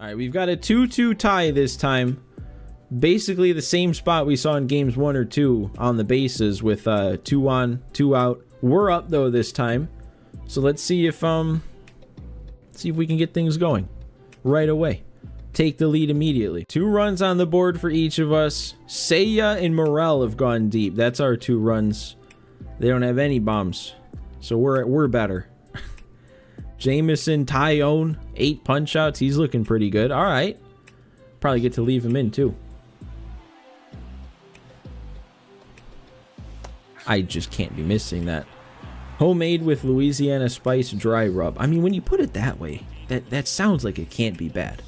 All right, we've got a 2-2 tie this time. Basically the same spot we saw in games 1 or 2 on the bases with 2 on, 2 out. We're up though this time. So let's see if we can get things going right away. Take the lead immediately. 2 runs on the board for each of us. Seiya and Morel have gone deep. That's our 2 runs. They don't have any bombs. So we're better. Jameson, Tyone, 8 punch outs. He's looking pretty good. All right. Probably get to leave him in too. I just can't be missing that. Homemade with Louisiana Spice dry rub. I mean, when you put it that way, that sounds like it can't be bad.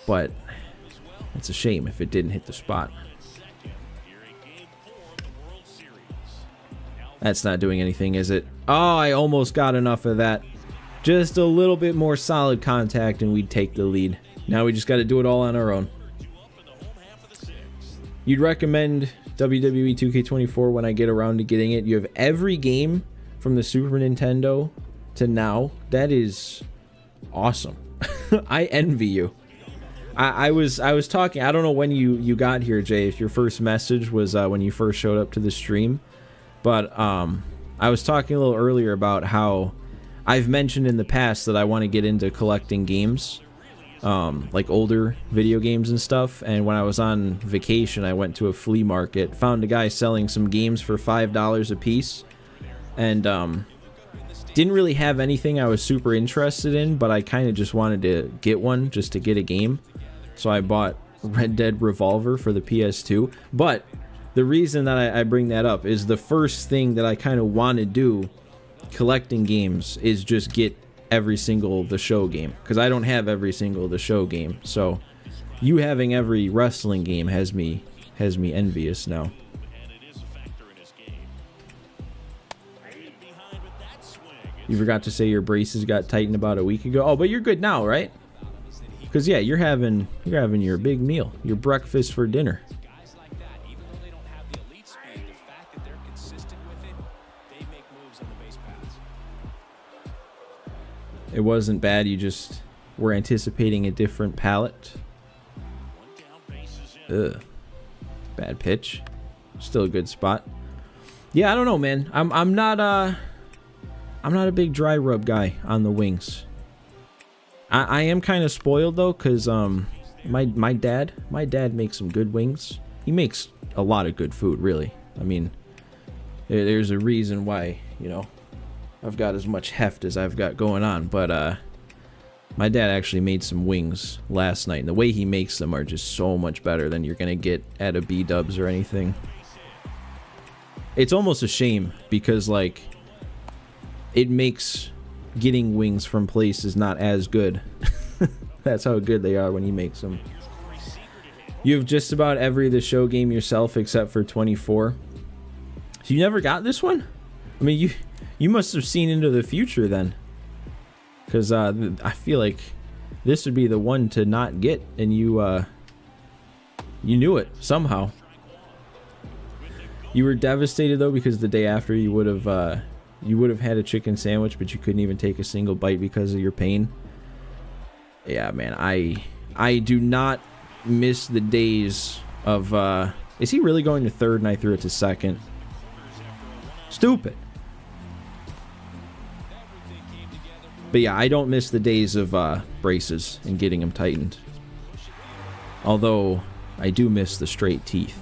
But it's a shame if it didn't hit the spot. That's not doing anything, is it? Oh, I almost got enough of that. Just a little bit more solid contact and we'd take the lead. Now we just got to do it all on our own. You'd recommend WWE 2K24 when I get around to getting it. You have every game from the Super Nintendo to now. That is awesome. I envy you. I was talking, I don't know when you got here, Jay, if your first message was when you first showed up to the stream, but I was talking a little earlier about how I've mentioned in the past that I want to get into collecting games, like older video games and stuff. And when I was on vacation, I went to a flea market, found a guy selling some games for $5 a piece, and didn't really have anything I was super interested in, but I kind of just wanted to get one just to get a game. So I bought Red Dead Revolver for the PS2. But the reason that I bring that up is the first thing that I kind of want to do collecting games is just get every single The Show game, because I don't have every single The Show game. So you having every wrestling game has me envious now. You forgot to say your braces got tightened about a week ago. Oh, but you're good now, right? Because yeah, you're having your big meal, your breakfast for dinner. It wasn't bad, you just were anticipating a different palette. Ugh. Bad pitch. Still a good spot. Yeah, I don't know, man. I'm not a big dry rub guy on the wings. I am kind of spoiled though, cause my dad makes some good wings. He makes a lot of good food, really. I mean, there's a reason why, you know, I've got as much heft as I've got going on. But my dad actually made some wings last night, and the way he makes them are just so much better than you're gonna get at a B-dubs or anything. It's almost a shame because like it makes getting wings from places not as good. That's how good they are when he makes them. You have just about every The Show game yourself except for 24. So you never got this one? I mean, you must have seen into the future then, because I feel like this would be the one to not get, and you knew it somehow. You were devastated though, because the day after you would have had a chicken sandwich, but you couldn't even take a single bite because of your pain. Yeah, man, I do not miss the days of is he really going to third and I threw it to second? Stupid. But yeah, I don't miss the days of braces and getting them tightened. Although I do miss the straight teeth.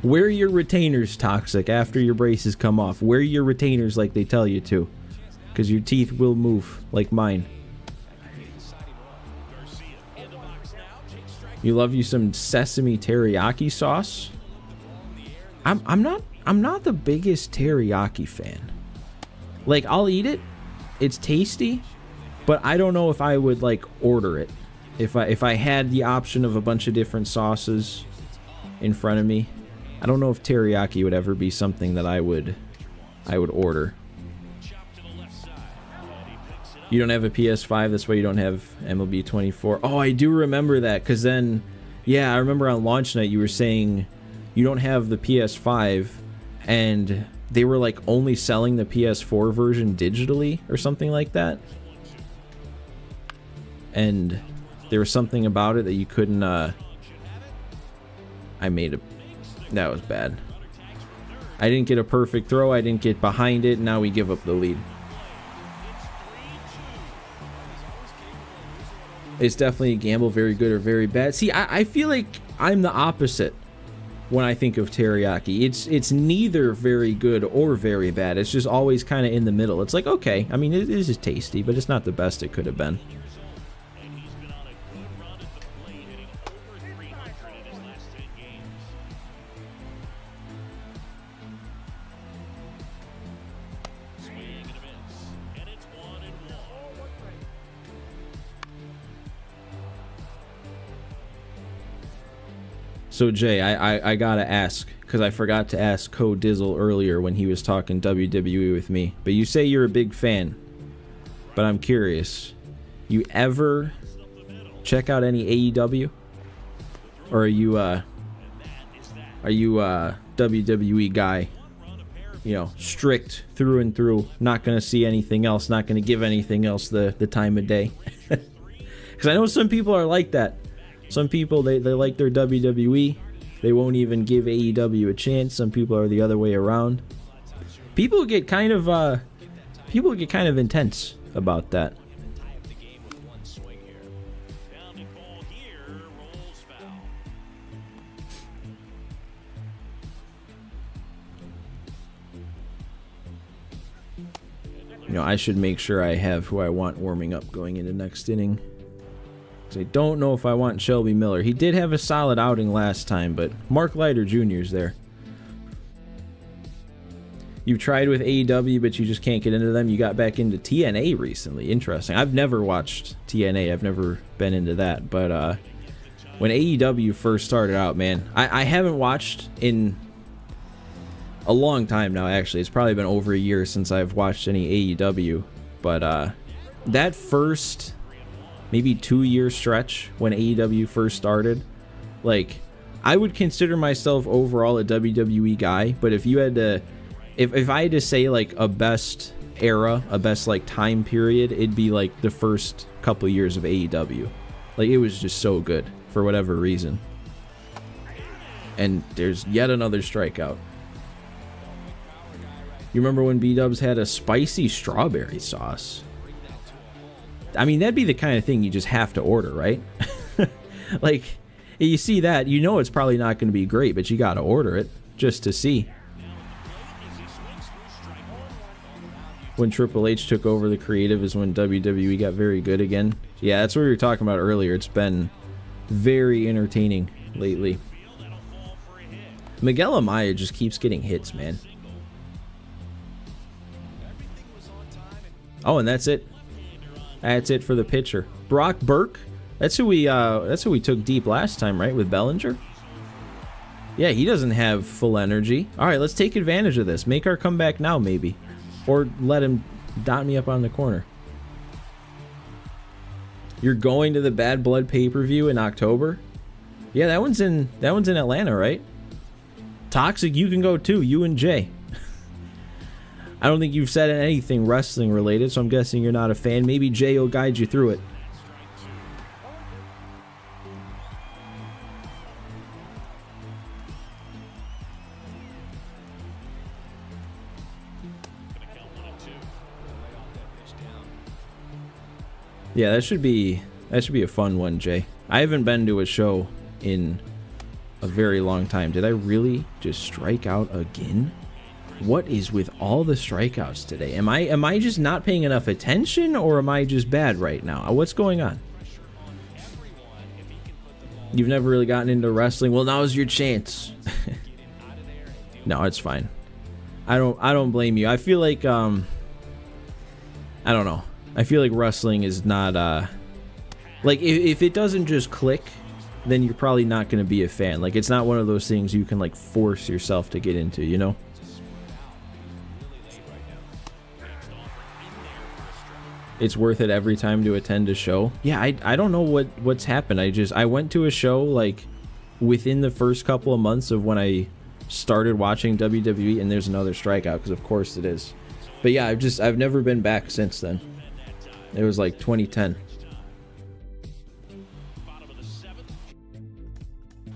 Wear your retainers, Toxic, after your braces come off. Wear your retainers like they tell you to, because your teeth will move like mine. You love you some sesame teriyaki sauce? I'm not the biggest teriyaki fan. Like, I'll eat it. It's tasty, but I don't know if I would like order it. If I had the option of a bunch of different sauces in front of me, I don't know if teriyaki would ever be something that I would order. You don't have a PS5, that's why you don't have MLB 24. Oh, I do remember that, because then, yeah, I remember on launch night you were saying you don't have the PS5, and they were like only selling the PS4 version digitally or something like that. And There was something about it that you couldn't, that was bad. I didn't get a perfect throw. I didn't get behind it. Now we give up the lead. It's definitely a gamble, very good or very bad. See, I feel like I'm the opposite when I think of teriyaki. It's neither very good or very bad. It's just always kind of in the middle. It's like, okay, I mean, it is tasty, but it's not the best it could have been. So Jay, I gotta ask, because I forgot to ask Code Dizzle earlier when he was talking WWE with me. But you say you're a big fan, but I'm curious, you ever check out any AEW, or are you a WWE guy? You know, strict through and through, not gonna see anything else, not gonna give anything else the time of day. Because I know some people are like that. Some people, they like their WWE. They won't even give AEW a chance. Some people are the other way around. People get kind of intense about that. You know, I should make sure I have who I want warming up going into next inning. I don't know if I want Shelby Miller. He did have a solid outing last time, but Mark Leiter Jr.'s there. You've tried with AEW, but you just can't get into them. You got back into TNA recently. Interesting. I've never watched TNA. I've never been into that. But when AEW first started out, man, I haven't watched in a long time now, actually. It's probably been over a year since I've watched any AEW. But that first maybe 2-year stretch when AEW first started, like, I would consider myself overall a WWE guy, but if you had to, if I had to say like a best era, a best like time period, it'd be like the first couple years of AEW. Like, it was just so good for whatever reason. And there's yet another strikeout. You remember when B-Dubs had a spicy strawberry sauce? I mean, that'd be the kind of thing you just have to order, right? Like, you see that, you know it's probably not going to be great, but you got to order it just to see. When Triple H took over the creative is when WWE got very good again. Yeah, that's what we were talking about earlier. It's been very entertaining lately. Miguel Amaya just keeps getting hits, man. Oh, and that's it. That's it for the pitcher. Brock Burke. That's who we took deep last time, right? With Bellinger. Yeah, he doesn't have full energy. All right, let's take advantage of this. Make our comeback now, maybe, or let him dot me up on the corner. You're going to the Bad Blood pay-per-view in October? Yeah, that one's in Atlanta, right? Toxic, you can go too. You and Jay. I don't think you've said anything wrestling related, so I'm guessing you're not a fan. Maybe Jay will guide you through it. Yeah, that should be a fun one, Jay. I haven't been to a show in a very long time. Did I really just strike out again? What is with all the strikeouts today? Am I just not paying enough attention, or am I just bad right now? What's going on? You've never really gotten into wrestling? Well, now's your chance. No, it's fine. I don't blame you. I feel like I don't know. I feel like wrestling is not like if it doesn't just click, then you're probably not going to be a fan. Like, it's not one of those things you can like force yourself to get into, you know? It's worth it every time to attend a show. Yeah, I don't know what's happened. I went to a show like within the first couple of months of when I started watching WWE, and there's another strikeout, because of course it is. But yeah, I've never been back since then. It was like 2010.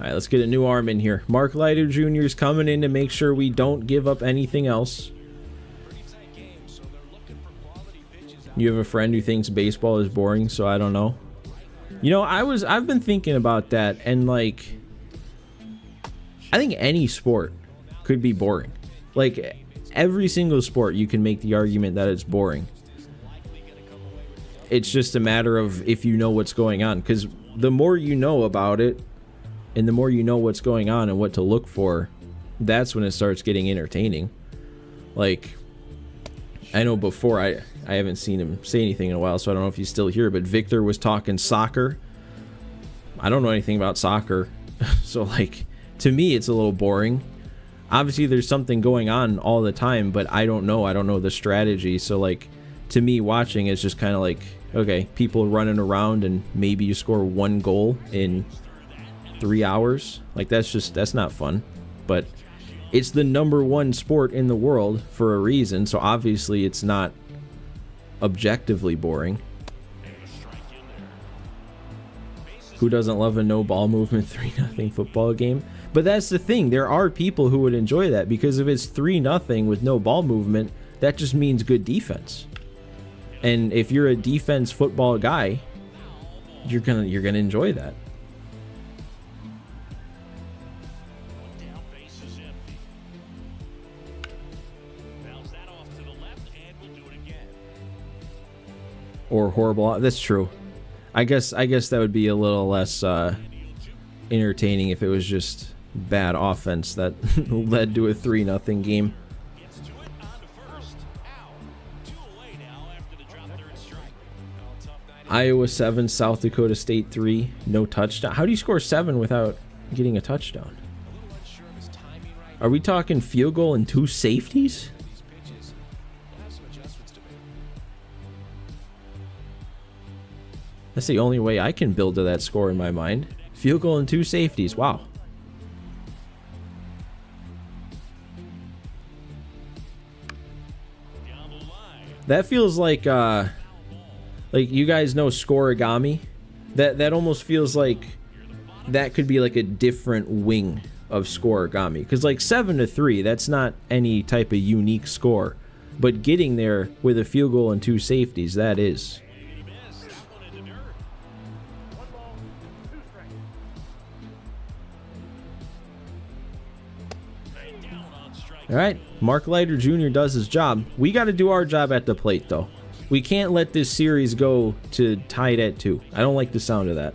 All right, let's get a new arm in here. Mark Leiter Jr. is coming in to make sure we don't give up anything else. You have a friend who thinks baseball is boring, so I don't know. You know, I've been thinking about that, and like, I think any sport could be boring. Like, every single sport, you can make the argument that it's boring. It's just a matter of if you know what's going on, because the more you know about it, and the more you know what's going on and what to look for, that's when it starts getting entertaining. Like, I know before, I haven't seen him say anything in a while, so I don't know if he's still here, but Victor was talking soccer. I don't know anything about soccer, so like, to me, it's a little boring. Obviously, there's something going on all the time, but I don't know the strategy, so like, to me, watching is just kind of like, okay, people running around and maybe you score one goal in 3 hours. Like, that's not fun. But it's the #1 sport in the world for a reason, so obviously it's not objectively boring. Who doesn't love a no ball movement 3-0 football game? But that's the thing, there are people who would enjoy that, because if it's 3-0 with no ball movement, that just means good defense. And if you're a defense football guy, you're gonna enjoy that. Or horrible. That's true. I guess that would be a little less entertaining if it was just bad offense that led to a 3-0 game. Iowa 7, South Dakota State 3, no touchdown. How do you score 7 without getting a touchdown? Are we talking field goal and 2 safeties? That's the only way I can build to that score in my mind. Field goal and 2 safeties. Wow. That feels like you guys know scoreigami. That almost feels like that could be like a different wing of scoreigami. Because like 7-3, that's not any type of unique score. But getting there with a field goal and 2 safeties, that is. All right, Mark Leiter Jr. does his job. We got to do our job at the plate, though. We can't let this series go to tied at 2. I don't like the sound of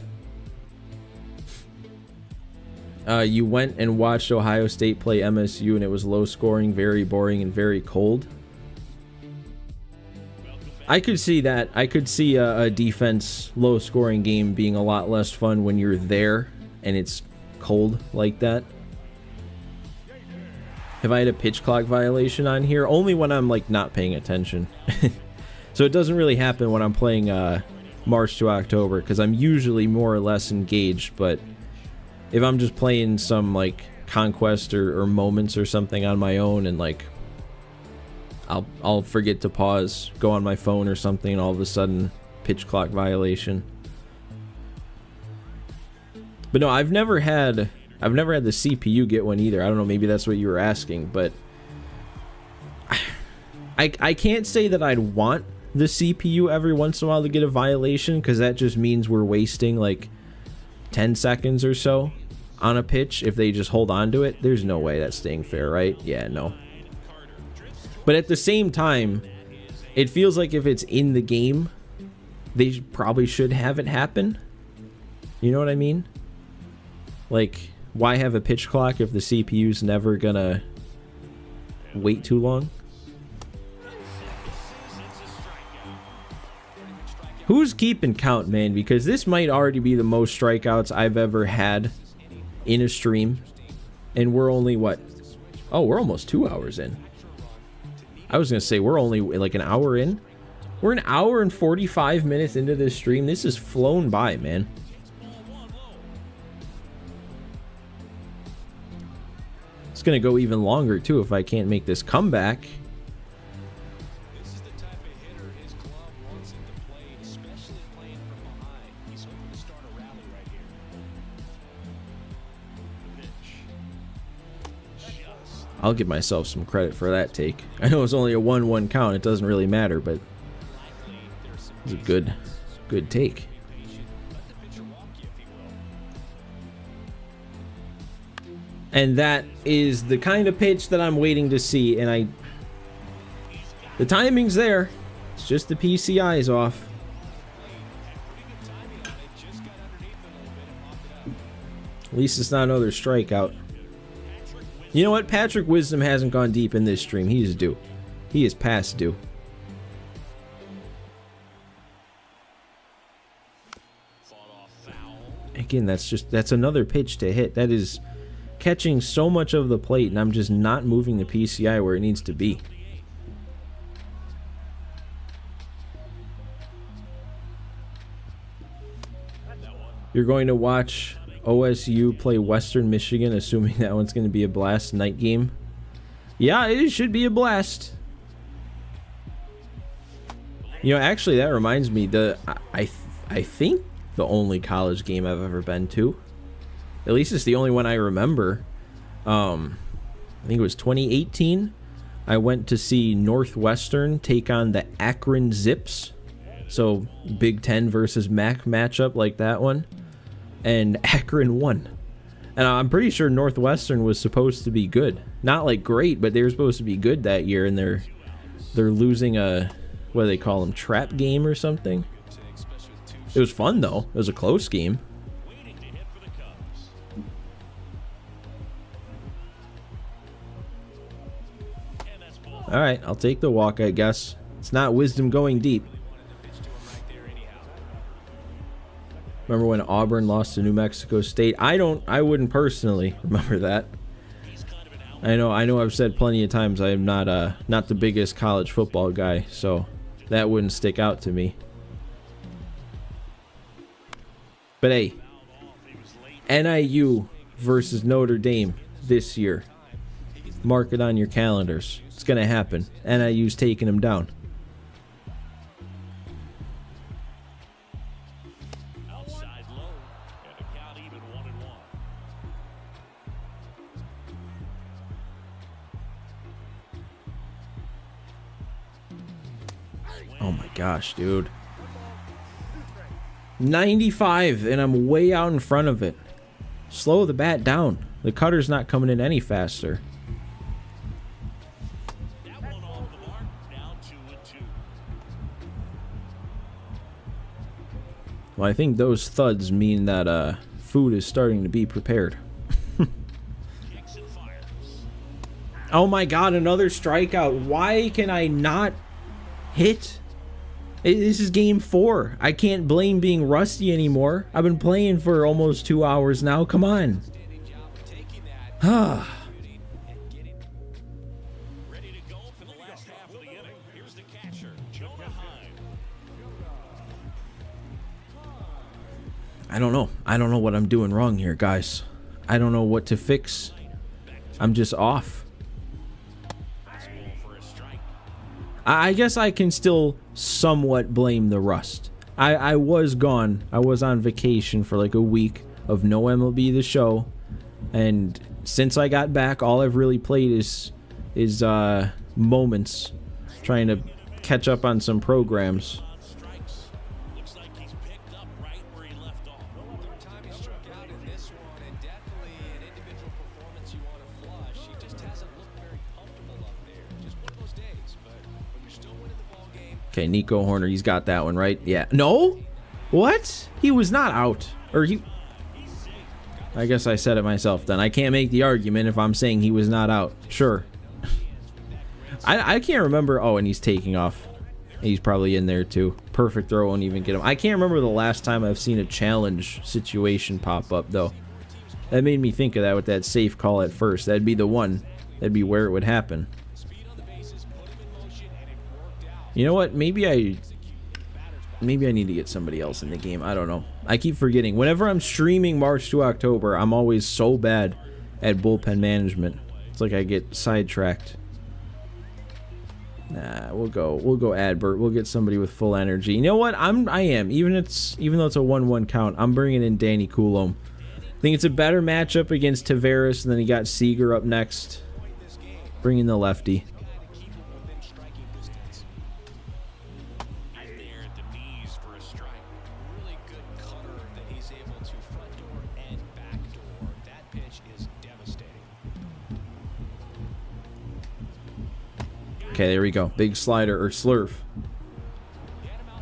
that. You went and watched Ohio State play MSU, and it was low scoring, very boring, and very cold. I could see that. I could see a defense low scoring game being a lot less fun when you're there and it's cold like that. Have I had a pitch clock violation on here? Only when I'm like not paying attention. So it doesn't really happen when I'm playing March to October, because I'm usually more or less engaged. But if I'm just playing some like Conquest or Moments or something on my own, and like I'll forget to pause, go on my phone or something, and all of a sudden pitch clock violation. But no, I've never had the CPU get one either. I don't know, maybe that's what you were asking, but I can't say that I'd want the CPU every once in a while to get a violation, because that just means we're wasting like 10 seconds or so on a pitch if they just hold on to it. There's no way that's staying fair, right? Yeah, no. But at the same time, it feels like if it's in the game, they probably should have it happen. You know what I mean? Like, why have a pitch clock if the CPU's never gonna wait too long? Who's keeping count, man? Because this might already be the most strikeouts I've ever had in a stream. And we're only, what? Oh, we're almost 2 hours in. I was gonna say we're only like an hour in. We're an hour and 45 minutes into this stream. This has flown by, man. It's gonna go even longer too if I can't make this comeback. This is the type of hitter his club wants him to play, especially playing from behind. He's hoping to start a rally right here. I'll give myself some credit for that take. I know it's only a 1-1 count. It doesn't really matter, but it's a good take. And that is the kind of pitch that I'm waiting to see. And the timing's there. It's just the PCI's off. At least it's not another strikeout. You know what? Patrick Wisdom hasn't gone deep in this stream. He is due. He is past due. Again, that's another pitch to hit. That is catching so much of the plate, and I'm just not moving the PCI where it needs to be. You're going to watch OSU play Western Michigan, assuming that one's going to be a blast night game. Yeah, it should be a blast. You know, actually, that reminds me. I think the only college game I've ever been to, at least it's the only one I remember. I think it was 2018. I went to see Northwestern take on the Akron Zips. So Big Ten versus MAC matchup like that one. And Akron won. And I'm pretty sure Northwestern was supposed to be good. Not like great, but they were supposed to be good that year, and they're losing a, what do they call them, trap game or something. It was fun though. It was a close game. All right, I'll take the walk, I guess. It's not Wisdom going deep. Remember when Auburn lost to New Mexico State? I wouldn't personally remember that. I know I've said plenty of times I am not the biggest college football guy, so that wouldn't stick out to me. But hey, NIU versus Notre Dame this year. Mark it on your calendars. It's going to happen. NIU's taking them down. Outside low, and a count even 1-1. Oh my gosh, dude. 95, and I'm way out in front of it. Slow the bat down. The cutter's not coming in any faster. That one off the mark, now 2-2. Well, I think those thuds mean that food is starting to be prepared. Kicks and fires. Oh my god, another strikeout. Why can I not hit? This is game 4. I can't blame being rusty anymore. I've been playing for almost 2 hours now. Come on. Standing job of taking that, shooting, and getting ready to go for the last half of the inning. Here's the catcher, Jonah Heim. I don't know. I don't know what I'm doing wrong here, guys. I don't know what to fix. I'm just off. Fastball for a strike. I guess I can still somewhat blame the rust. I was gone. I was on vacation for like a week of no MLB The Show, and since I got back, all I've really played is moments, trying to catch up on some programs. Strikes. Looks like he's picked up right where he left off. Third time he struck out in this one, and definitely an individual performance you want to flush. He just hasn't looked very comfortable up there. Just one of those days, but when you're still winning the ball game. Okay, Nico Horner, he's got that one, right? Yeah. No? What? He was not out. Or he... I guess I said it myself then. I can't make the argument if I'm saying he was not out. Sure. I can't remember... Oh, and he's taking off. He's probably in there too. Perfect throw, won't even get him. I can't remember the last time I've seen a challenge situation pop up, though. That made me think of that with that safe call at first. That'd be the one. That'd be where it would happen. Speed on the bases, put him in motion, and it worked out. You know what? Maybe I need to get somebody else in the game. I don't know. I keep forgetting. Whenever I'm streaming March to October, I'm always so bad at bullpen management. It's like I get sidetracked. Nah, we'll go Adbert. We'll get somebody with full energy. You know what? I am. Even though it's a 1-1 count, I'm bringing in Danny Coulomb. I think it's a better matchup against Tavares, and then he got Seager up next. Bring in the lefty. To keep him within striking distance. Right there at the knees for a strike. Really good cutter that he's able to front door and back door. That pitch is devastating. Okay, there we go. Big slider or slurf.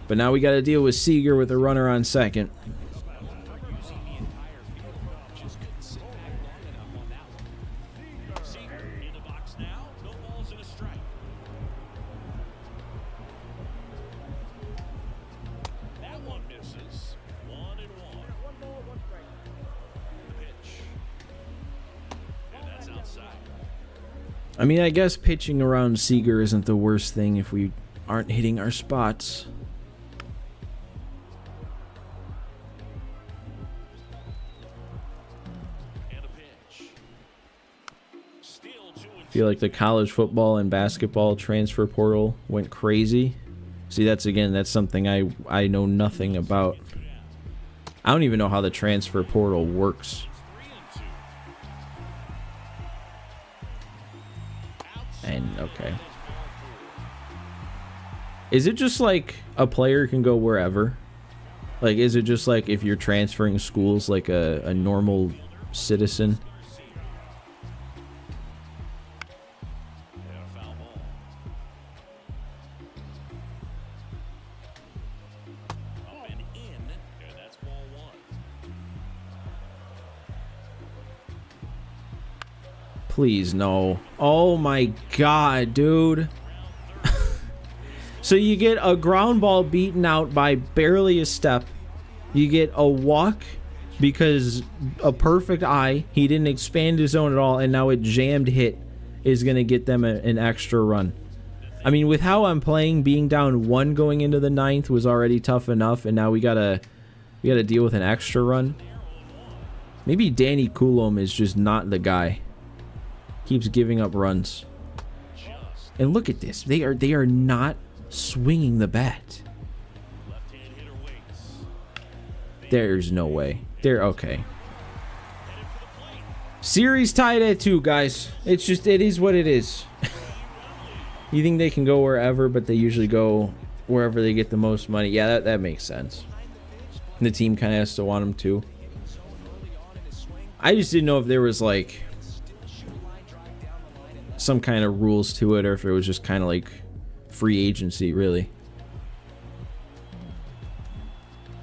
But now we got to deal with Seager with a runner on second. Using the entire field. Just couldn't sit back long enough on that one. Seager in the box now. No balls and a strike. That one misses. 1-1. The pitch. And that's outside. I mean, I guess pitching around Seager isn't the worst thing if we aren't hitting our spots. And a pitch. Still 2-2. I feel like the college football and basketball transfer portal went crazy. See, that's something I know nothing about. I don't even know how the transfer portal works. 3-2. And okay. Is it just like a player can go wherever? Like, is it just like if you're transferring schools like a normal citizen? And a foul ball. Up and in, and that's ball one. Please, no. Oh my god, dude. So you get a ground ball beaten out by barely a step. You get a walk because a perfect eye. He didn't expand his zone at all, and now a jammed hit is going to get them an extra run. I mean, with how I'm playing, being down 1 going into the 9th was already tough enough, and now we gotta deal with an extra run. Maybe Danny Coulomb is just not the guy. Keeps giving up runs. And look at this. They are not swinging the bat. Left-hand hitter waits. There's no way. They're okay. Series tied at 2, guys. It is what it is. You think they can go wherever, but they usually go wherever they get the most money. Yeah, that makes sense. And the team kind of has to want them to. I just didn't know if there was like some kind of rules to it, or if it was just kind of like free agency, really.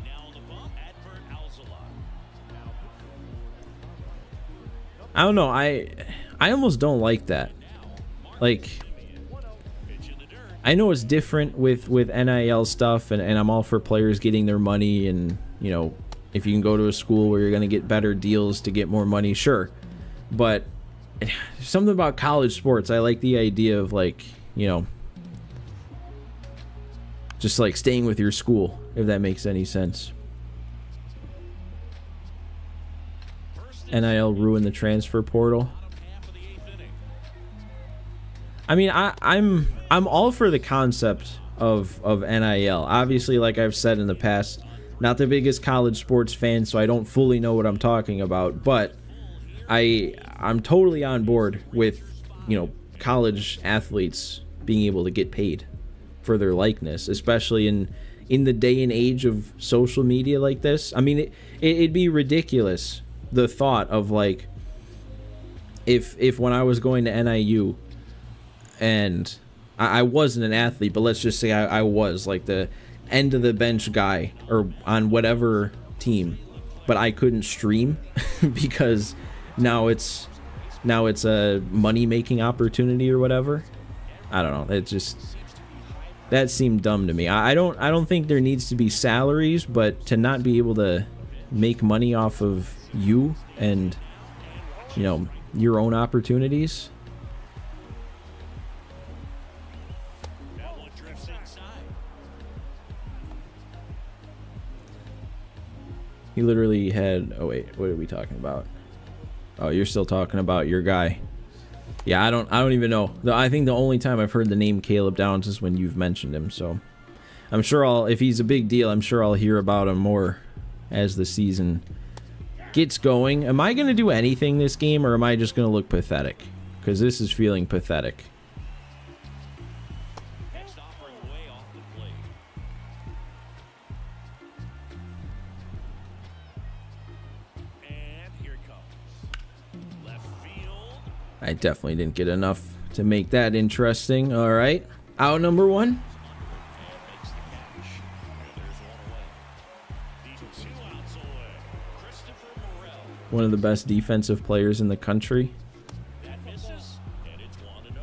Now on the bump, Advert Alzala. I don't know. I almost don't like that. Like, Pitch in the dirt. I know it's different with NIL stuff, and I'm all for players getting their money, and, you know, if you can go to a school where you're going to get better deals to get more money, sure. But something about college sports, I like the idea of, like, you know, just like staying with your school, if that makes any sense. NIL ruined the transfer portal. Half of the 8th inning. I mean, I'm all for the concept of NIL. Obviously, like I've said in the past, not the biggest college sports fan, so I don't fully know what I'm talking about, but I'm totally on board with, you know, college athletes being able to get paid for their likeness, especially in the day and age of social media like this. I mean, it'd be ridiculous, the thought of, like, if when I was going to NIU and I wasn't an athlete, but let's just say I was like the end of the bench guy or on whatever team, but I couldn't stream because now it's a money making opportunity or whatever. I don't know. It just, that seemed dumb to me. I don't think there needs to be salaries, but to not be able to make money off of you and, you know, your own opportunities. That one drifts inside. He literally had, oh wait, what are we talking about? Oh, you're still talking about your guy. Yeah, I don't even know. I think the only time I've heard the name Caleb Downs is when you've mentioned him, so I'm sure if he's a big deal, I'm sure I'll hear about him more as the season gets going. Am I going to do anything this game, or am I just going to look pathetic? because this is feeling pathetic. Next offering way off the plate. And here it comes. Left field. I definitely didn't get enough to make that interesting. All right, out number one. And makes the catch. And there's one away. These 2 outs away. Christopher Morel. One of the best defensive players in the country. That misses, and it's 1-0.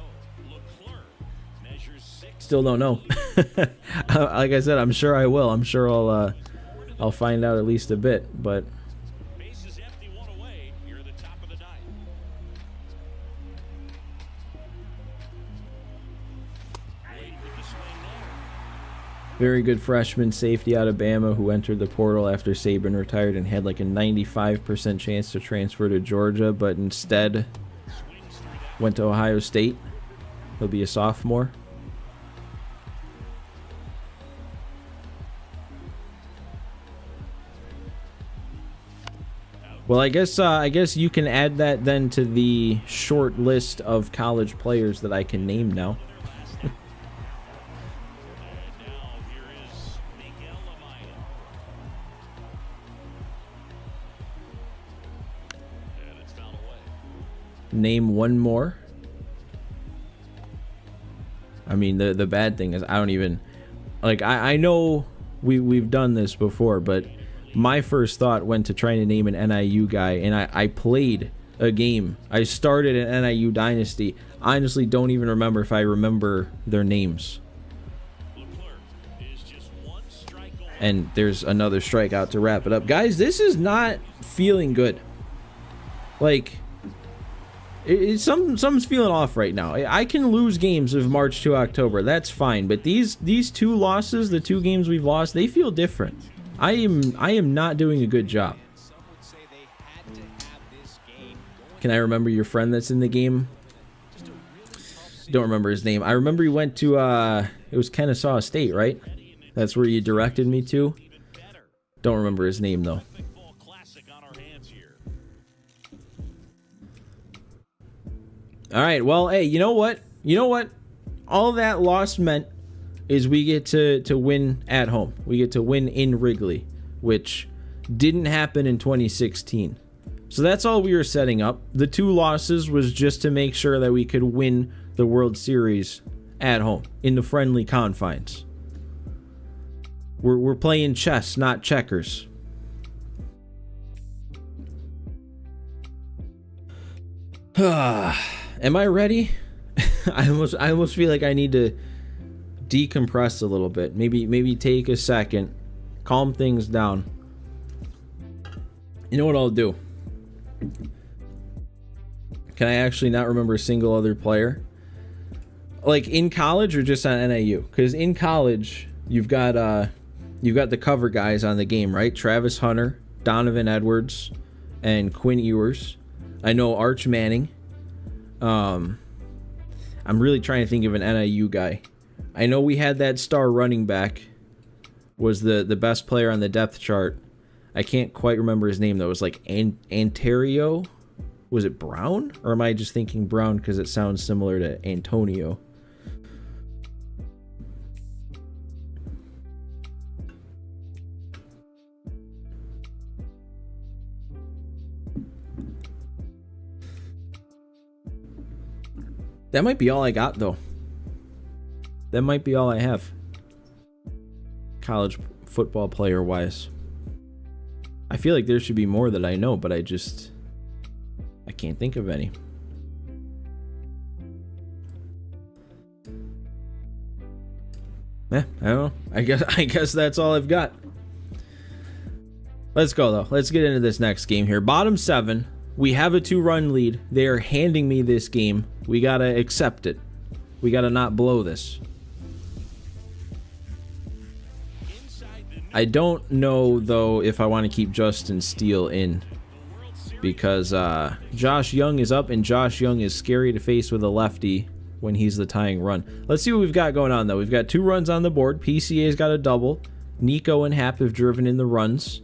Leclerc measures 6. Still don't know. Like I said, I'm sure I will. I'm sure I'll find out at least a bit. But Base is empty, 1 away. You're the top of the 9th. Waiting with the swing there. very good freshman safety out of Bama who entered the portal after Saban retired and had like a 95% chance to transfer to Georgia, but instead Swings through that. went to Ohio State. He'll be a sophomore. Well, I guess you can add that then to the short list of college players that I can name now. And now here is Miguel Amaya. And it's fouled away. Name one more. I mean, the bad thing is I don't even like I know we've done this before, but my first thought went to trying to name an NIU guy, and I played a game. I started an NIU dynasty. Honestly, don't even remember if I remember their names. Leclerc is just 1 strike away. And there's another strikeout to wrap it up. Guys, this is not feeling good. Like, something's feeling off right now. I can lose games of March to October. That's fine. But these 2 losses, the 2 games we've lost, they feel different. I am not doing a good job. Some would say they had to have this game going. Can I remember your friend that's in the game? Just a really tough Don't remember his name. I remember he went to it was Kennesaw State, right? That's where you directed me to. even better. Don't remember his name though. Perfect ball classic on our hands here. All right. Well, hey, you know what? All that loss meant is we get to win at home. We get to win in Wrigley, which didn't happen in 2016. So that's all we were setting up. The 2 losses was just to make sure that we could win the World Series at home in the friendly confines. We're playing chess, not checkers. Am I ready? I almost feel like I need to decompress a little bit. Maybe take a second, calm things down. You know what I'll do? Can I actually not remember a single other player? Like in college or just on NIU? Because in college, you've got the cover guys on the game, right? Travis Hunter, Donovan Edwards, and Quinn Ewers. I know Arch Manning. I'm really trying to think of an NIU guy. I know we had that star running back was the best player on the depth chart. I can't quite remember his name though. It was like Ontario. Was it Brown? Or am I just thinking Brown because it sounds similar to Antonio? That might be all I got though. That might be all I have. College football player wise. I feel like there should be more that I know, but I can't think of any. I don't know. I guess that's all I've got. Let's go though. Let's get into this next game here. Bottom 7. We have a 2-run lead. They are handing me this game. We gotta accept it. We gotta not blow this. I don't know though if I want to keep Justin Steele in, because Josh Young is up and Josh Young is scary to face with a lefty when he's the tying run. Let's see what we've got going on though. We've got 2 runs on the board. PCA's got a double. Nico and Hap have driven in the runs.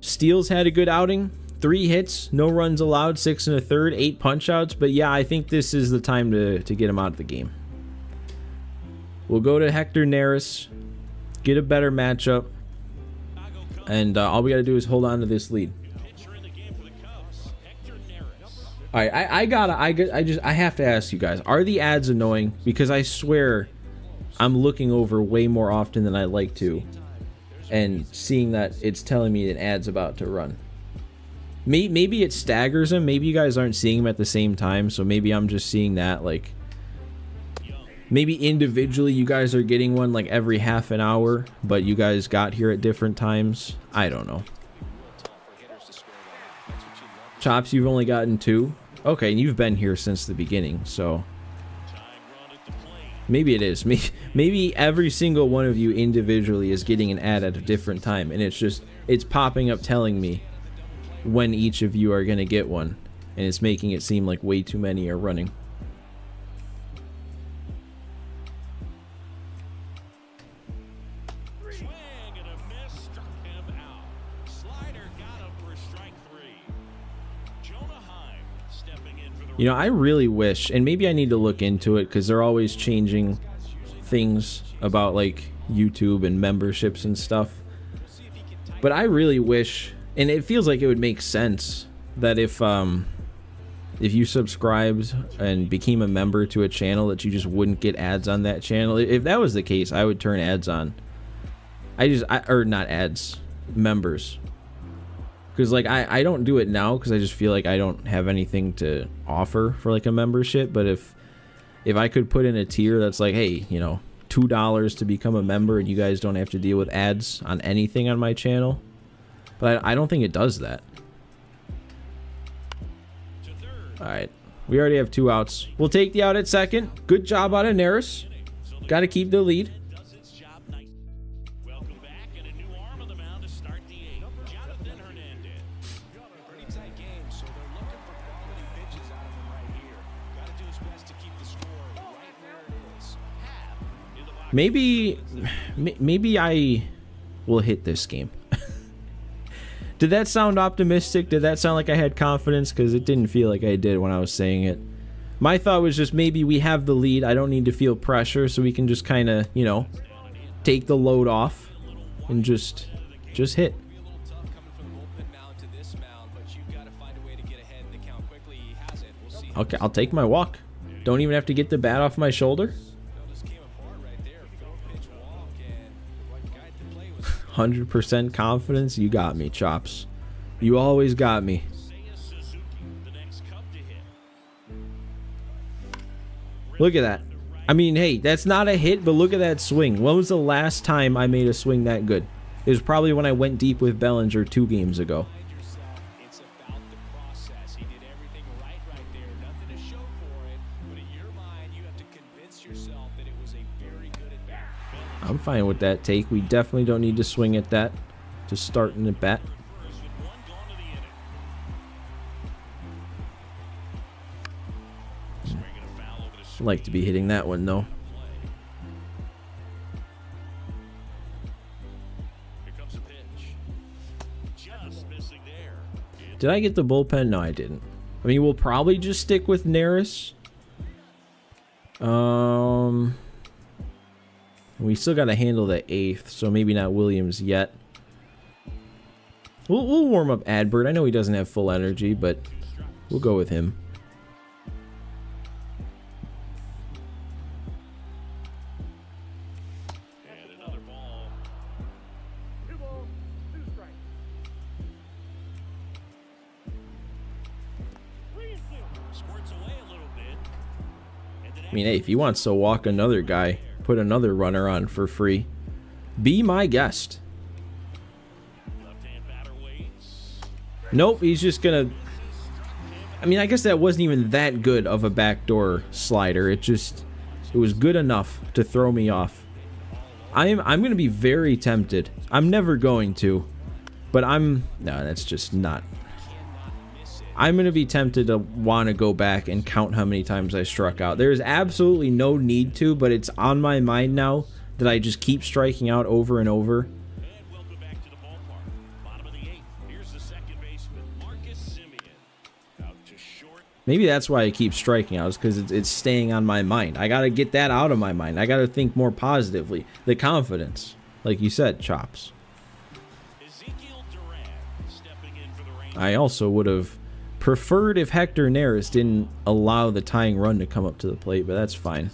Steele's had a good outing. 3 hits, no runs allowed, 6 1/3, 8 punch outs. But yeah, I think this is the time to get him out of the game. We'll go to Hector Neris, get a better matchup, and all we got to do is hold on to this lead. All right, I have to ask you guys, are the ads annoying? Because I swear I'm looking over way more often than I like to, and seeing that it's telling me an ad's about to run. Maybe it staggers them. Maybe you guys aren't seeing them at the same time, so maybe I'm just seeing that, like, maybe individually you guys are getting one like every half an hour, but you guys got here at different times. I don't know. Chops, you've only gotten 2. Okay, and you've been here since the beginning, so maybe it is. Maybe every single one of you individually is getting an ad at a different time, and it's popping up telling me when each of you are going to get one, and it's making it seem like way too many are running. You know, I really wish, and maybe I need to look into it, because they're always changing things about like YouTube and memberships and stuff. But I really wish, and it feels like it would make sense, that if you subscribed and became a member to a channel, that you just wouldn't get ads on that channel. If that was the case, I would turn ads on. Or not ads, members. Because like I don't do it now because I just feel like I don't have anything to offer for like a membership. But if I could put in a tier that's like, hey, you know, $2 to become a member, and you guys don't have to deal with ads on anything on my channel. But I don't think it does that. Alright, we already have 2 outs. We'll take the out at second. Good job out of Neris. Got to keep the lead. Maybe I will hit this game. Did that sound optimistic? Did that sound like I had confidence? Because it didn't feel like I did when I was saying it. My thought was just maybe we have the lead. I don't need to feel pressure, so we can just kind of, you know, take the load off and just hit. Okay, I'll take my walk. Don't even have to get the bat off my shoulder. 100% confidence. You got me, Chops. You always got me. Look at that. I mean, hey, that's not a hit, but look at that swing. When was the last time I made a swing that good? It was probably when I went deep with Bellinger 2 games ago. I'm fine with that take. We definitely don't need to swing at that to start in the bat. Like to be hitting that one though. Did I get the bullpen? No, I didn't. I mean, we'll probably just stick with Neris. We still got to handle the 8th, so maybe not Williams yet. We'll warm up Adbert. I know he doesn't have full energy, but we'll go with him. I mean, hey, if he wants to walk another guy, put another runner on for free, be my guest. Nope, he's just gonna... I mean, I guess that wasn't even that good of a backdoor slider. It was good enough to throw me off. I'm gonna be very tempted. I'm never going to, but no, that's just not... I'm going to be tempted to want to go back and count how many times I struck out. There's absolutely no need to, but it's on my mind now that I just keep striking out over and over. Maybe that's why I keep striking out, is because it's staying on my mind. I got to get that out of my mind. I got to think more positively. The confidence, like you said, Chops. I also would have preferred if Hector Neris didn't allow the tying run to come up to the plate, but that's fine.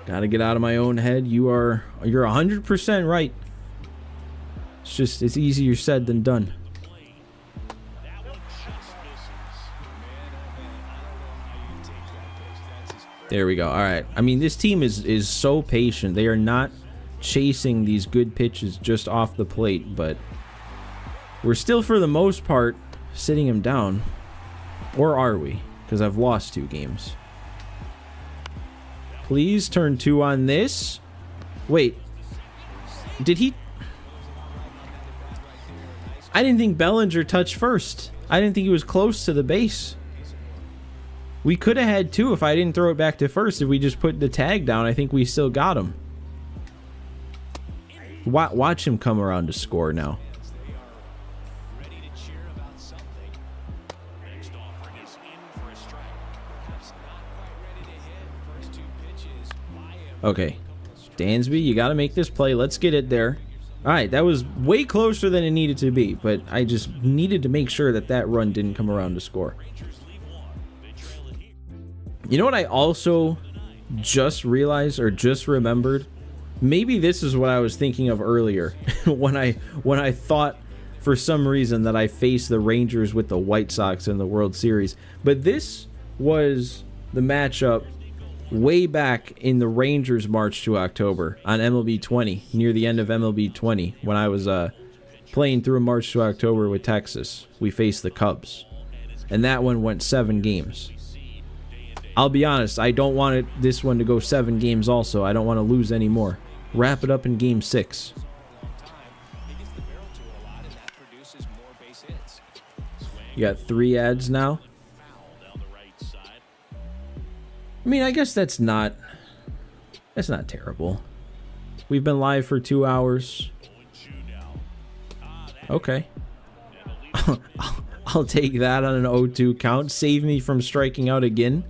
Gotta get out of my own head. You're 100% right. It's easier said than done. There we go. All right. I mean, this team is so patient. They are not chasing these good pitches just off the plate, but we're still, for the most part, sitting him down. Or are we? Because I've lost 2 games. Please turn 2 on this. Wait. Did he? I didn't think Bellinger touched first. I didn't think he was close to the base. We could have had 2 if I didn't throw it back to first. If we just put the tag down, I think we still got him. Watch him come around to score now. Okay, Dansby, you got to make this play. Let's get it there. All right, that was way closer than it needed to be, but I just needed to make sure that that run didn't come around to score. You know what I also just realized, or just remembered? Maybe this is what I was thinking of earlier when I thought for some reason that I faced the Rangers with the White Sox in the World Series. But this was the matchup way back in the Rangers March to October on MLB 20, near the end of MLB 20, when I was playing through March to October with Texas. We faced the Cubs, and that one went 7 games. I'll be honest, I don't want this one to go 7 games also. I don't want to lose any more. Wrap it up in game 6. You got 3 ads now. I mean, I guess that's not terrible. We've been live for 2 hours. Okay. I'll take that on an 0-2 count. Save me from striking out again.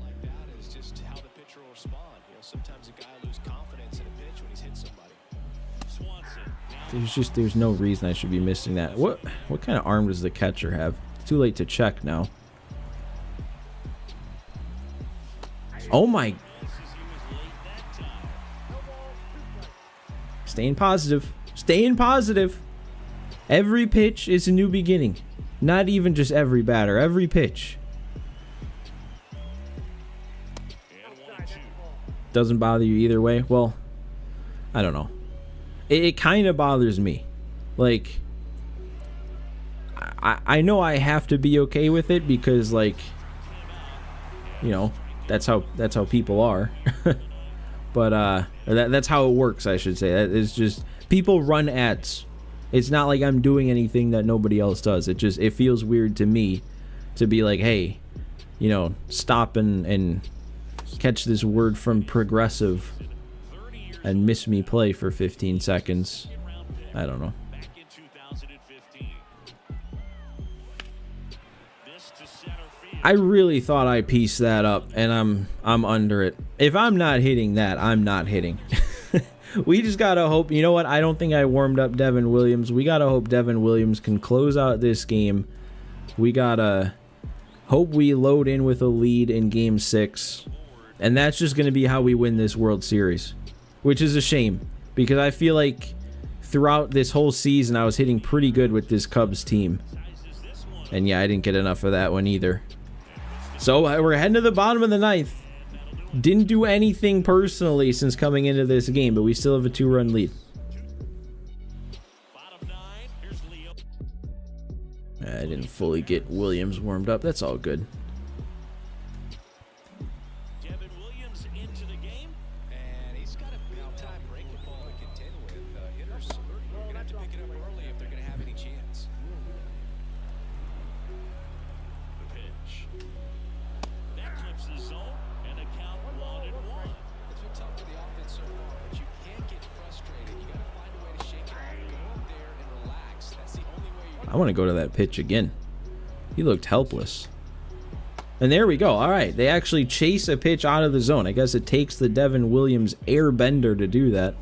There's no reason I should be missing that. What kind of arm does the catcher have? It's too late to check now. Oh my. Staying positive. Staying positive. Every pitch is a new beginning. Not even just every batter. Every pitch. Doesn't bother you either way? Well, I don't know. It kind of bothers me. Like, I know I have to be okay with it because, like, you know, that's how people are. But that's how it works, I should say. It's just people run ads. It's not like I'm doing anything that nobody else does. It feels weird to me to be like, hey, you know, stop and catch this word from progressive and miss me play for 15 seconds. I don't know. I really thought I pieced that up, and I'm under it. If I'm not hitting that, I'm not hitting. We just gotta hope. You know what? I don't think I warmed up Devin Williams. We gotta hope Devin Williams can close out this game. We gotta hope we load in with a lead in Game 6, and that's just gonna be how we win this World Series. Which is a shame, because I feel like throughout this whole season I was hitting pretty good with this Cubs team. And yeah, I didn't get enough of that one either. So we're heading to the bottom of the 9th. Didn't do anything personally since coming into this game, but we still have a 2-run lead. I didn't fully get Williams warmed up. That's all good. I want to go to that pitch again. He looked helpless. And there we go. All right. They actually chase a pitch out of the zone. I guess it takes the Devin Williams airbender to do that.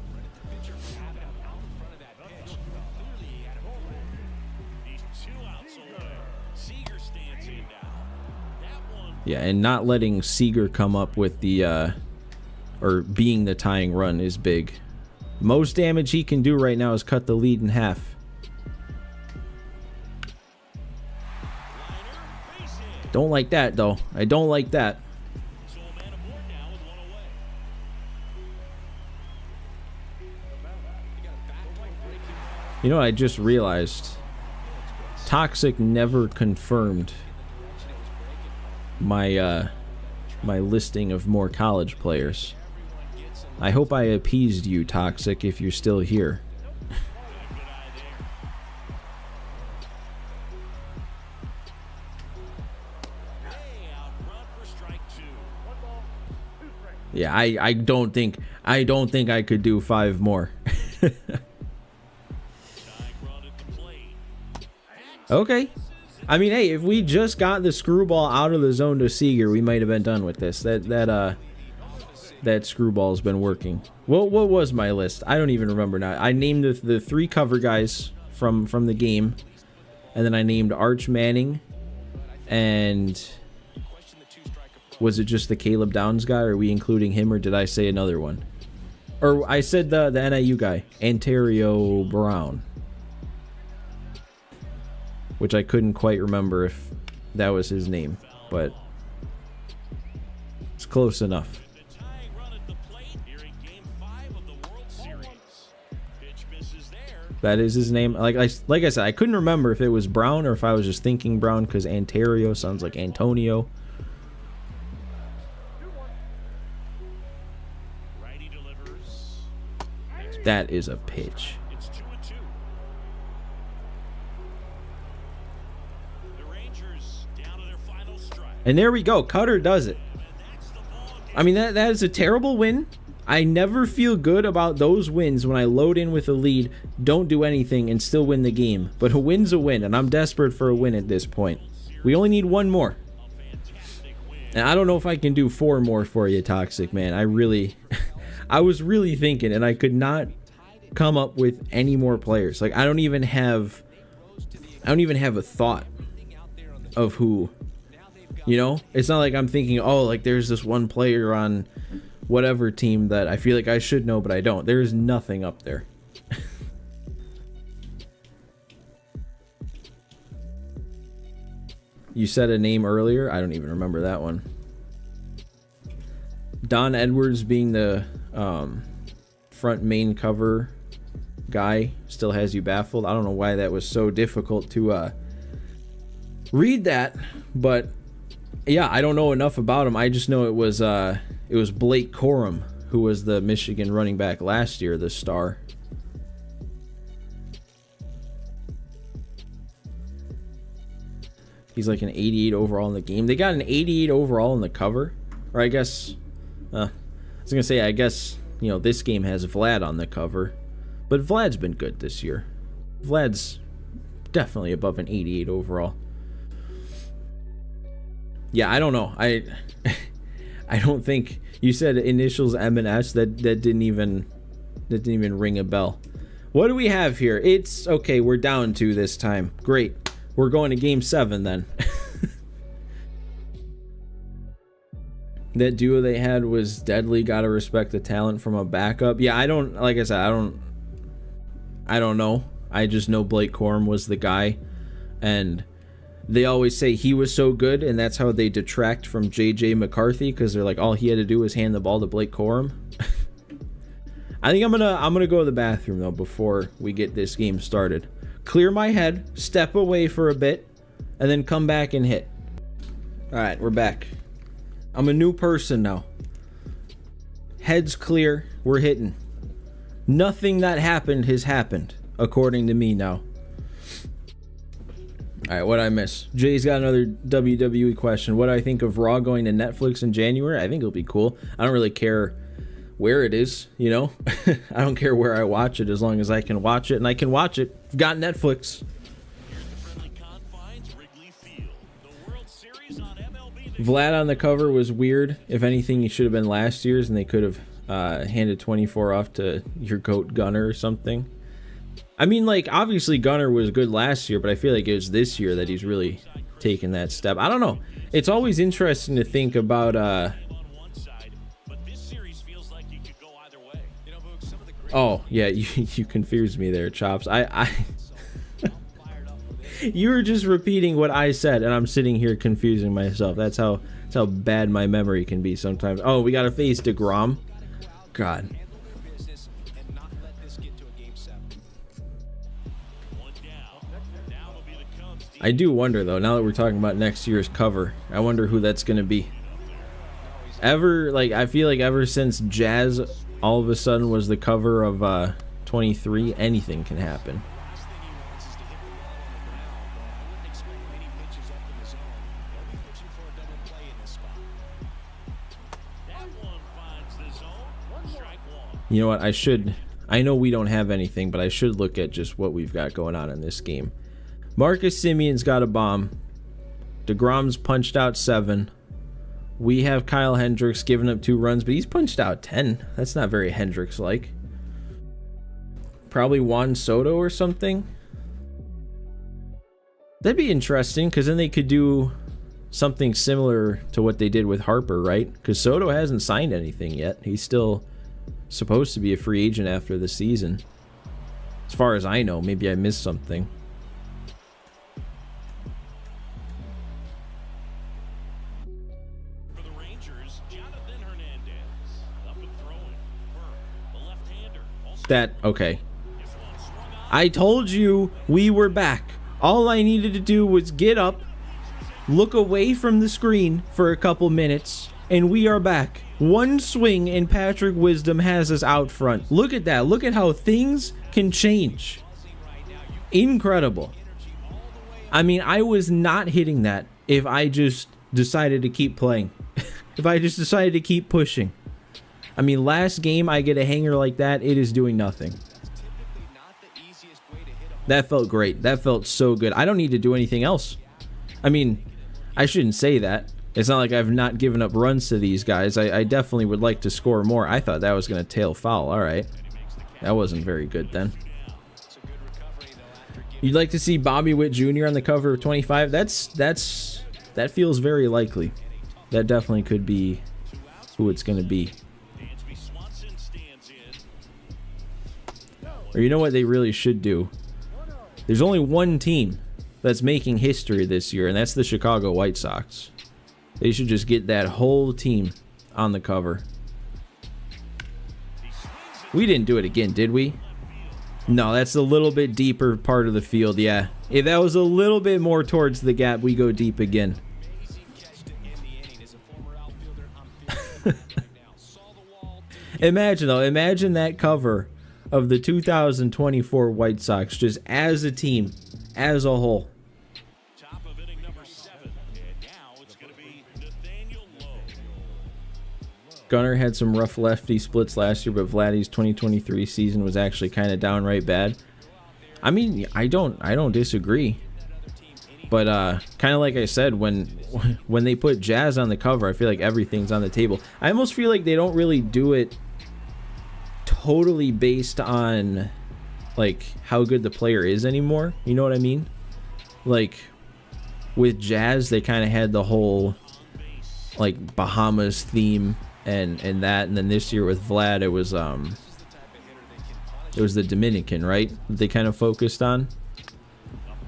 Yeah, and not letting Seager come up with the, or being the tying run is big. Most damage he can do right now is cut the lead in half. Don't like that, though. I don't like that. You know, I just realized Toxic never confirmed my my listing of more college players. I hope I appeased you, Toxic, if you're still here. Yeah, I don't think I could do 5 more. Okay. I mean, hey, if we just got the screwball out of the zone to Seager, we might have been done with this. That screwball's been working. What was my list? I don't even remember now. I named the 3 cover guys from the game, and then I named Arch Manning, and was it just the Caleb Downs guy, or are we including him, or did I say another one? Or I said the NIU guy, Ontario Brown, which I couldn't quite remember if that was his name, but it's close enough. That is his name. Like I said, I couldn't remember if it was Brown or if I was just thinking Brown, because Ontario sounds like Antonio. That is a pitch. And there we go. Cutter does it. I mean, that is a terrible win. I never feel good about those wins when I load in with a lead, don't do anything, and still win the game. But a win's a win, and I'm desperate for a win at this point. We only need 1 more. And I don't know if I can do 4 more for you, Toxic, man. I was really thinking, and I could not come up with any more players. Like, I don't even have a thought of who. You know, it's not like I'm thinking, oh, like there's this one player on whatever team that I feel like I should know, but I don't. There's nothing up there. You said a name earlier. I don't even remember that one. Don Edwards being the front main cover guy still has you baffled. I don't know why that was so difficult to read that, but yeah, I don't know enough about him. I just know it was Blake Corum, who was the Michigan running back last year, the star. He's like an 88 overall in the game. They got an 88 overall in the cover. Or I guess, I was going to say, I guess, you know, this game has Vlad on the cover. But Vlad's been good this year. Vlad's definitely above an 88 overall. Yeah, I don't know. I don't think you said initials M and S. That didn't even ring a bell. What do we have here? It's okay. We're down 2 this time. Great. We're going to game 7 then. That duo they had was deadly. Gotta respect the talent from a backup. Yeah, like I said, I don't know. I just know Blake Corum was the guy, and they always say he was so good, and that's how they detract from JJ McCarthy, because they're like, all he had to do was hand the ball to Blake Corum. I think I'm gonna go to the bathroom though before we get this game started. Clear my head, step away for a bit, and then come back and hit. All right, we're back. I'm a new person now. Head's clear, we're hitting. Nothing that happened has happened, according to me now. Alright, what'd I miss? Jay's got another WWE question. What do I think of Raw going to Netflix in January? I think it'll be cool. I don't really care where it is, you know? I don't care where I watch it as long as I can watch it, and I can watch it. I've got Netflix. Vlad on the cover was weird. If anything, he should have been last year's, and they could have handed 24 off to your GOAT Gunner or something. I mean, like, obviously Gunner was good last year, but I feel like it was this year that he's really taken that step. I don't know. It's always interesting to think about oh, yeah, you confused me there, Chops. I you were just repeating what I said, and I'm sitting here confusing myself. That's how bad my memory can be sometimes. Oh, we got to face DeGrom. God. I do wonder, though, now that we're talking about next year's cover, I wonder who that's going to be. I feel like ever since Jazz all of a sudden was the cover of 23, anything can happen. You know what, I know we don't have anything, but I should look at just what we've got going on in this game. Marcus Simeon's got a bomb. DeGrom's punched out 7. We have Kyle Hendricks giving up 2 runs, but he's punched out 10. That's not very Hendricks-like. Probably Juan Soto or something. That'd be interesting, because then they could do something similar to what they did with Harper, right? Because Soto hasn't signed anything yet. He's still supposed to be a free agent after the season. As far as I know, maybe I missed something. Okay. I told you we were back. All I needed to do was get up, look away from the screen for a couple minutes, and we are back. One swing and Patrick Wisdom has us out front. Look at that. Look at how things can change. Incredible. I mean, I was not hitting that if I just decided to keep playing. If I just decided to keep pushing. I mean, last game I get a hanger like that, it is doing nothing. That felt great. That felt so good. I don't need to do anything else. I mean, I shouldn't say that. It's not like I've not given up runs to these guys. I definitely would like to score more. I thought that was going to tail foul. All right. That wasn't very good then. You'd like to see Bobby Witt Jr. on the cover of 25? That feels very likely. That definitely could be who it's going to be. Or you know what they really should do? There's only one team that's making history this year, and that's the Chicago White Sox. They should just get that whole team on the cover. We didn't do it again, did we? No, that's a little bit deeper part of the field, yeah. If that was a little bit more towards the gap, we go deep again. Imagine that cover of the 2024 White Sox just as a team, as a whole. Top of inning number 7, and now it's going to be Nathaniel Lowe. Gunner had some rough lefty splits last year, but Vladdy's 2023 season was actually kind of downright bad. I mean, I don't disagree. But kind of like I said, when they put Jazz on the cover, I feel like everything's on the table. I almost feel like they don't really do it totally based on like how good the player is anymore. You know what I mean? Like with Jazz, they kind of had the whole like Bahamas theme and that, and then this year with Vlad, it was the Dominican, right? They kind of focused on.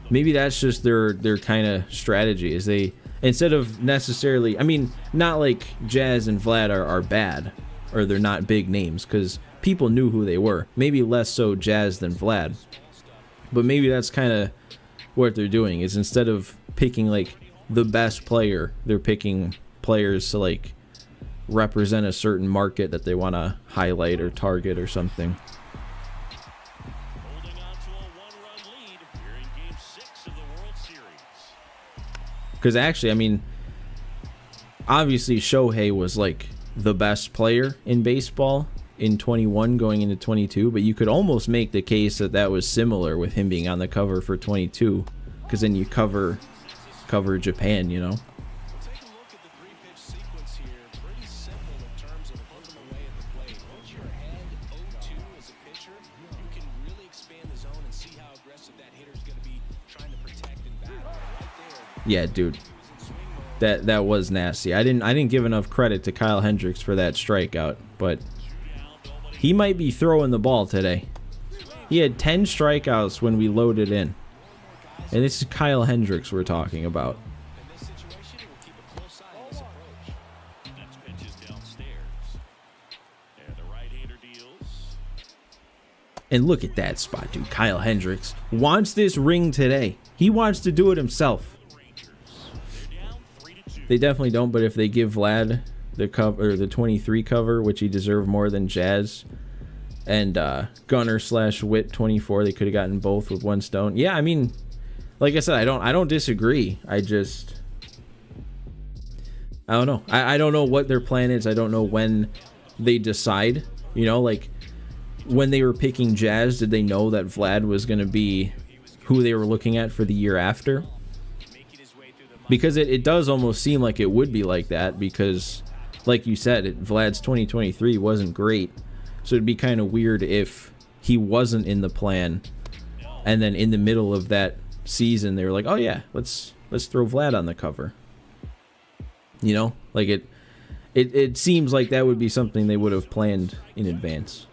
Maybe that's just their kind of strategy, is they, instead of necessarily, I mean, not like Jazz and Vlad are bad or they're not big names, because people knew who they were. Maybe less so Jazz than Vlad. But maybe that's kind of what they're doing, is instead of picking like the best player, they're picking players to like represent a certain market that they want to highlight or target or something. Holding on to a 1-run lead here in Game 6 of the World Series. Because actually, I mean, obviously Shohei was like the best player in baseball in 21 going into 22, but you could almost make the case that that was similar with him being on the cover for 22, because then you cover Japan, you know. Yeah, dude. That was nasty. I didn't give enough credit to Kyle Hendricks for that strikeout, but he might be throwing the ball today. He had 10 strikeouts when we loaded in. And this is Kyle Hendricks we're talking about. And look at that spot, dude. Kyle Hendricks wants this ring today. He wants to do it himself. They definitely don't, but if they give Vlad the cover, the 23 cover, which he deserved more than Jazz, and Gunner / Witt 24, they could have gotten both with one stone. Yeah, I mean, like I said, I don't disagree. I don't know. I don't know what their plan is. I don't know when they decide. You know, like when they were picking Jazz, did they know that Vlad was going to be who they were looking at for the year after? Because it does almost seem like it would be like that, because like you said, Vlad's 2023 wasn't great. So it'd be kind of weird if he wasn't in the plan, and then in the middle of that season they were like, oh yeah, let's throw Vlad on the cover. You know, like it seems like that would be something they would have planned in advance.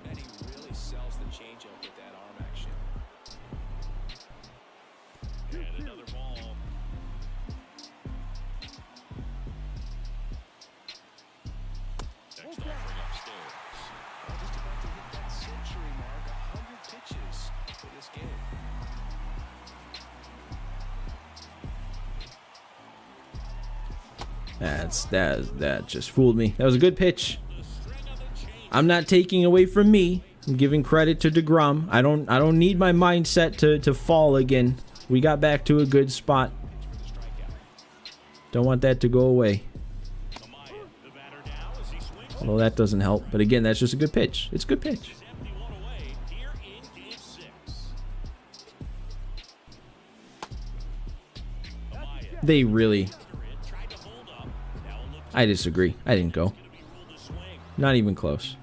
That just fooled me. That was a good pitch. I'm not taking away from me. I'm giving credit to DeGrom. I don't need my mindset to fall again. We got back to a good spot. Don't want that to go away. Well, that doesn't help. But again, that's just a good pitch. It's a good pitch. They really... I disagree. I didn't go. Not even close.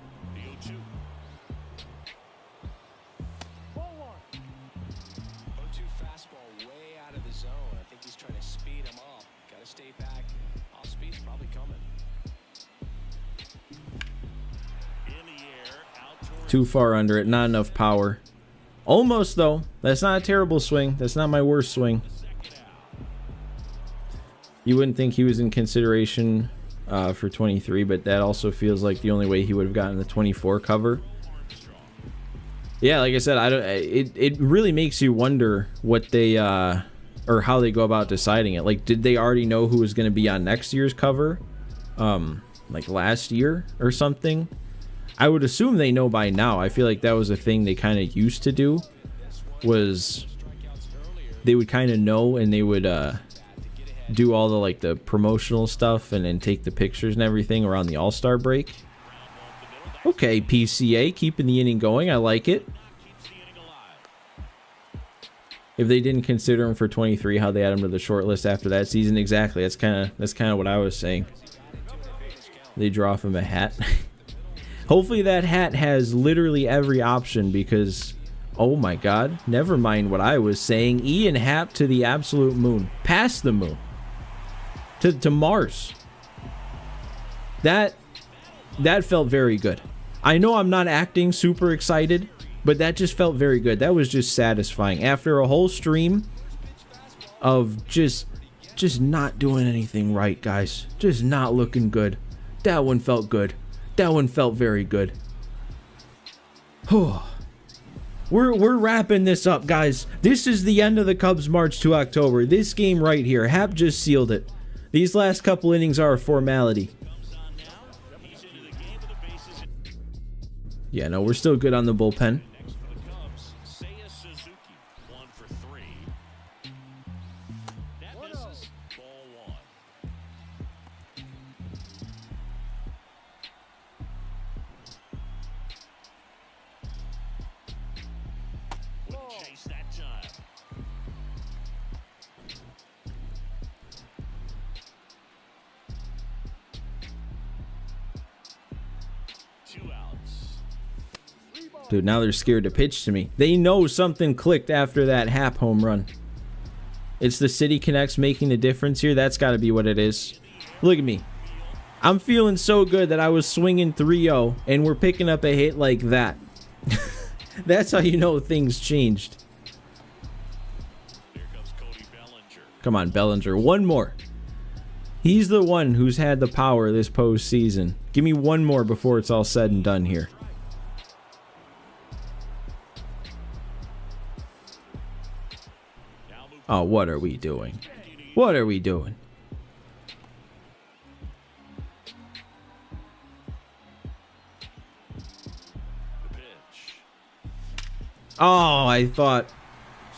Too far under it. Not enough power. Almost, though. That's not a terrible swing. That's not my worst swing. You wouldn't think he was in consideration for 23, but that also feels like the only way he would have gotten the 24 cover. Yeah, like I said, I don't. It really makes you wonder what they or how they go about deciding it. Like, did they already know who was going to be on next year's cover, like last year or something? I would assume they know by now. I feel like that was a thing they kind of used to do. Was they would kind of know, and they would do all the like the promotional stuff and then take the pictures and everything around the All-Star break. Okay, PCA keeping the inning going. I like it. If they didn't consider him for 23, how they add him to the short list after that season? Exactly. That's kind of what I was saying. They draw off him a hat. Hopefully that hat has literally every option, because oh my god, never mind what I was saying. Ian Happ to the absolute moon, past the moon, to Mars. That felt very good. I know I'm not acting super excited, but that just felt very good. That was just satisfying after a whole stream of just not doing anything right, guys. Just not looking good. That one felt good. That one felt very good. We're wrapping this up, guys. This is the end of the Cubs' march to October. This game right here, Happ just sealed it. These last couple innings are a formality. Yeah, no, we're still good on the bullpen. Dude, now they're scared to pitch to me. They know something clicked after that Happ home run. It's the City Connects making the difference here. That's got to be what it is. Look at me. I'm feeling so good that I was swinging 3-0 and we're picking up a hit like that. That's how you know things changed. Come on, Bellinger. One more. He's the one who's had the power this postseason. Give me one more before it's all said and done here. Oh, what are we doing? What are we doing? Oh, I thought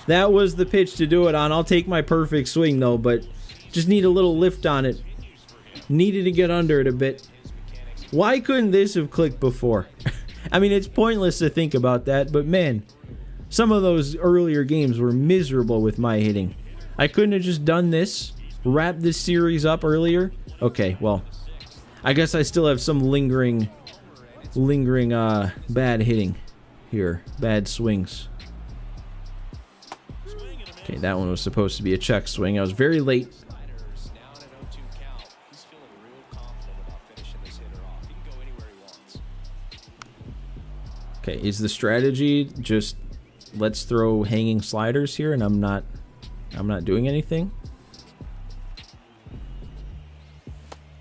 that was the pitch to do it on. I'll take my perfect swing, though, but just need a little lift on it. Needed to get under it a bit. Why couldn't this have clicked before? I mean, it's pointless to think about that, but man, some of those earlier games were miserable with my hitting. I couldn't have just done this, wrapped this series up earlier. Okay, well, I guess I still have some lingering bad hitting here. Bad swings. Okay, that one was supposed to be a check swing. I was very late. Okay, is the strategy just let's throw hanging sliders here and I'm not doing anything?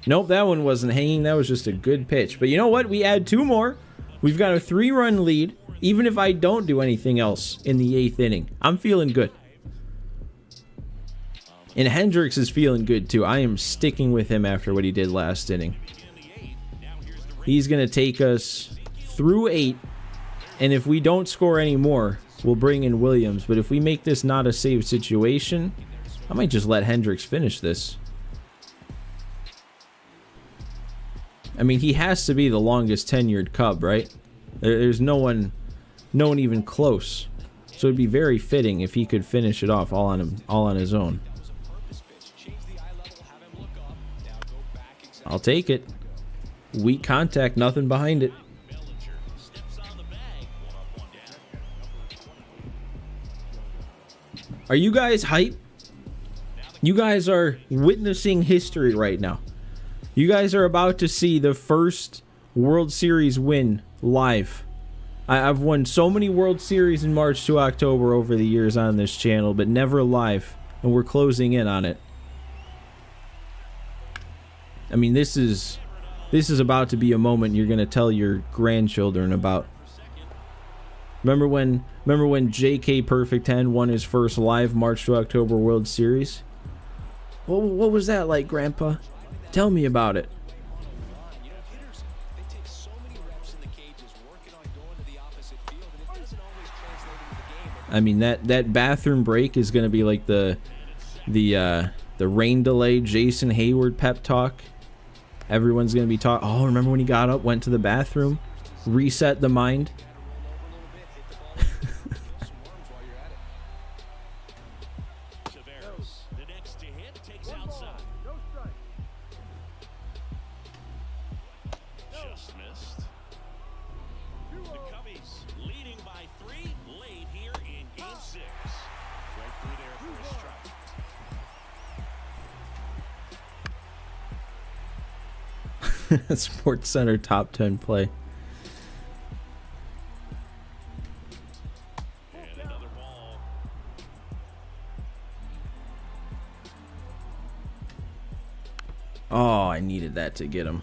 Nope, that one wasn't hanging. That was just a good pitch. But you know what? We add 2 more. We've got a 3-run lead. Even if I don't do anything else in the 8th inning, I'm feeling good. And Hendricks is feeling good too. I am sticking with him after what he did last inning. He's going to take us through 8. And if we don't score any more, we'll bring in Williams. But if we make this not a save situation, I might just let Hendricks finish this. I mean, he has to be the longest tenured Cub, right? There's no one even close. So it'd be very fitting if he could finish it off all on his own. I'll take it. Weak contact, nothing behind it. Are you guys hype? You guys are witnessing history right now. You guys are about to see the first World Series win live. I've won so many World Series in March to October over the years on this channel, but never live, and we're closing in on it. I mean, this is about to be a moment you're going to tell your grandchildren about. Remember when J.K. Perfect 10 won his first live March to October World Series? What was that like, Grandpa? Tell me about it. I mean, that bathroom break is going to be like the rain delay Jason Hayward pep talk. Everyone's going to be talking. Oh, remember when he got up, went to the bathroom, reset the mind? Sports Center top 10 play. And another ball. Oh, I needed that to get him.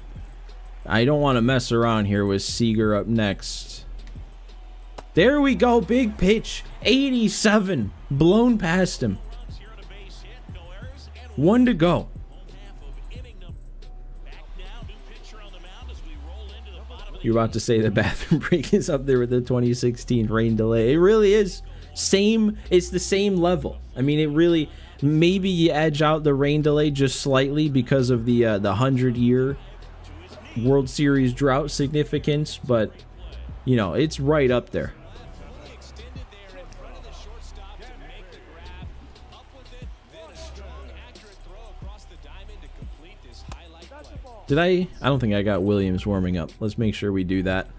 I don't want to mess around here with Seager up next. There we go. Big pitch. 87. Blown past him. 1 to go. You're about to say the bathroom break is up there with the 2016 rain delay. It really is. It's the same level. I mean, it really, maybe you edge out the rain delay just slightly because of the 100-year World Series drought significance, but, you know, it's right up there. Did I don't think I got Williams warming up. Let's make sure we do that.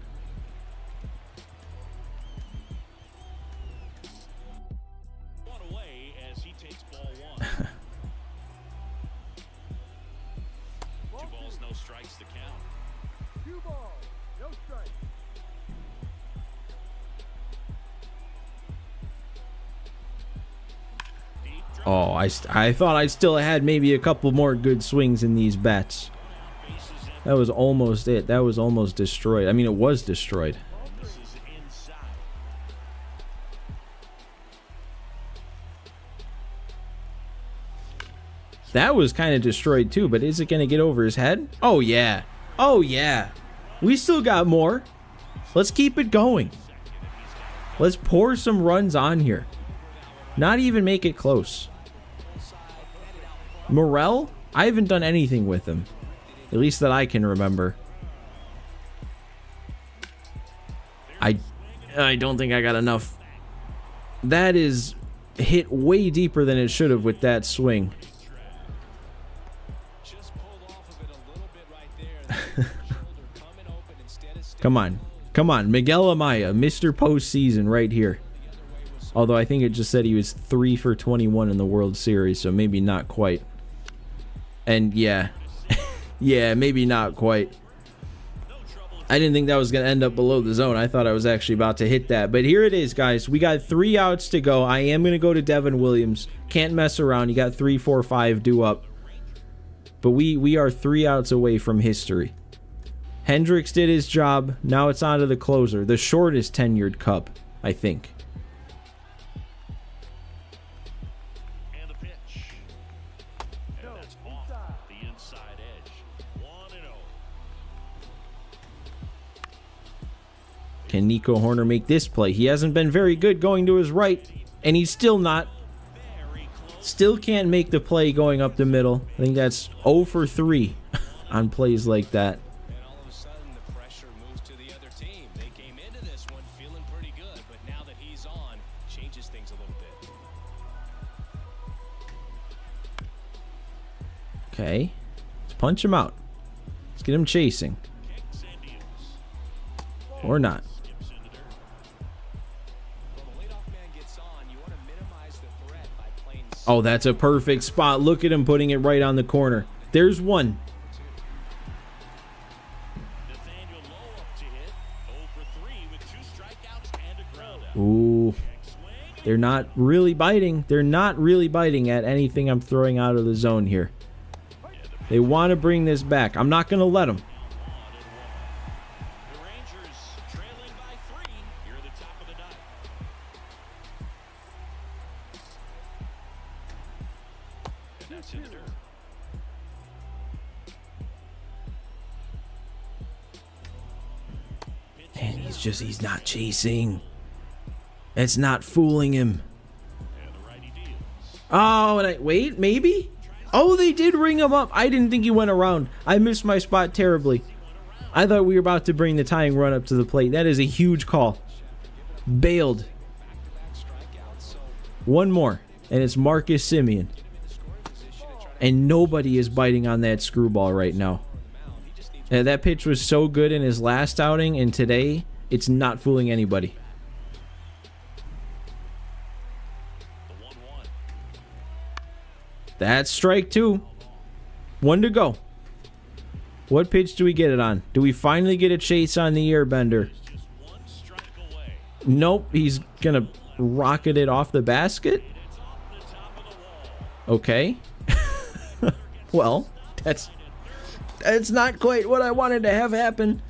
Oh, I thought I still had maybe a couple more good swings in these bats. That was almost it. That was almost destroyed. I mean, it was destroyed. That was kind of destroyed too, but is it going to get over his head? Oh, yeah. Oh, yeah. We still got more. Let's keep it going. Let's pour some runs on here. Not even make it close. Morel? I haven't done anything with him. At least that I can remember. I don't think I got enough. That is hit way deeper than it should have with that swing. Come on. Come on. Miguel Amaya, Mr. Postseason right here. Although I think it just said he was 3 for 21 in the World Series, so maybe not quite. And yeah. Yeah, maybe not quite. I didn't think that was going to end up below the zone. I thought I was actually about to hit that. But here it is, guys. We got 3 outs to go. I am going to go to Devin Williams. Can't mess around. You got 3, 4, 5 due up. But we are 3 outs away from history. Hendricks did his job. Now it's on to the closer. The shortest tenured Cub, I think. And the pitch. And that's off the inside edge. 1-0. Can Nico Horner make this play? He hasn't been very good going to his right, and he's still not. Still can't make the play going up the middle. I think that's 0 for 3 on plays like that. And all of a sudden, the pressure moves to the other team. They came into this one feeling pretty good, but now that he's on, changes things a little bit. Okay. Let's punch him out. Let's get him chasing. Or not. Oh, that's a perfect spot. Look at him putting it right on the corner. There's one. Ooh. They're not really biting. They're not really biting at anything I'm throwing out of the zone here. They want to bring this back. I'm not going to let them. Man, he's not chasing. It's not fooling him. Oh, and wait, maybe? Oh, they did ring him up. I didn't think he went around. I missed my spot terribly. I thought we were about to bring the tying run up to the plate. That is a huge call. Bailed. One more, and it's Marcus Semien. And nobody is biting on that screwball right now. That pitch was so good in his last outing, and today, it's not fooling anybody. That's strike 2. 1 to go. What pitch do we get it on? Do we finally get a chase on the airbender? Nope, he's gonna rocket it off the basket. Okay. Well, that's not quite what I wanted to have happen.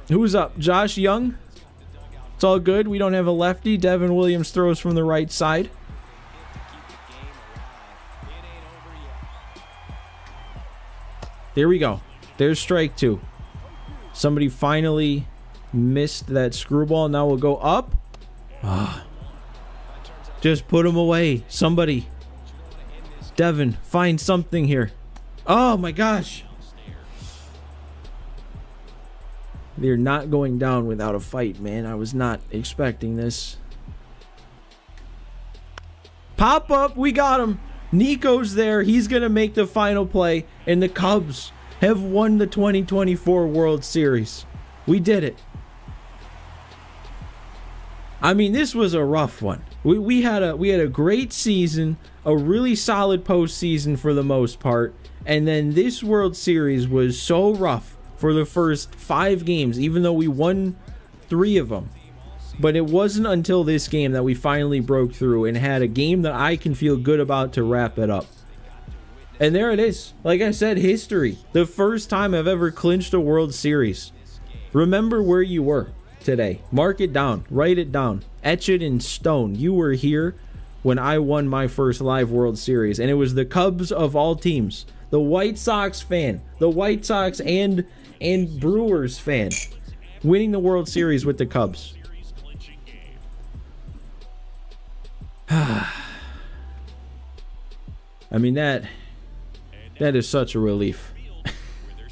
Who's up? Josh Young? It's all good. We don't have a lefty. Devin Williams throws from the right side. There we go. There's strike 2. Somebody finally missed that screwball. Now we'll go up. Just put him away. Somebody. Devin, find something here. Oh my gosh. They're not going down without a fight, man. I was not expecting this. Pop up. We got him. Nico's there. He's going to make the final play. And the Cubs have won the 2024 World Series. We did it. I mean, this was a rough one. We had a great season, a really solid postseason for the most part. And then this World Series was so rough for the first 5 games, even though we won 3 of them. But it wasn't until this game that we finally broke through and had a game that I can feel good about to wrap it up. And there it is. Like I said, history. The first time I've ever clinched a World Series. Remember where you were today. Mark it down. Write it down. Etch it in stone. You were here when I won my first live World Series. And it was the Cubs of all teams. The White Sox fan. The White Sox and Brewers fan. Winning the World Series with the Cubs. I mean, that is such a relief.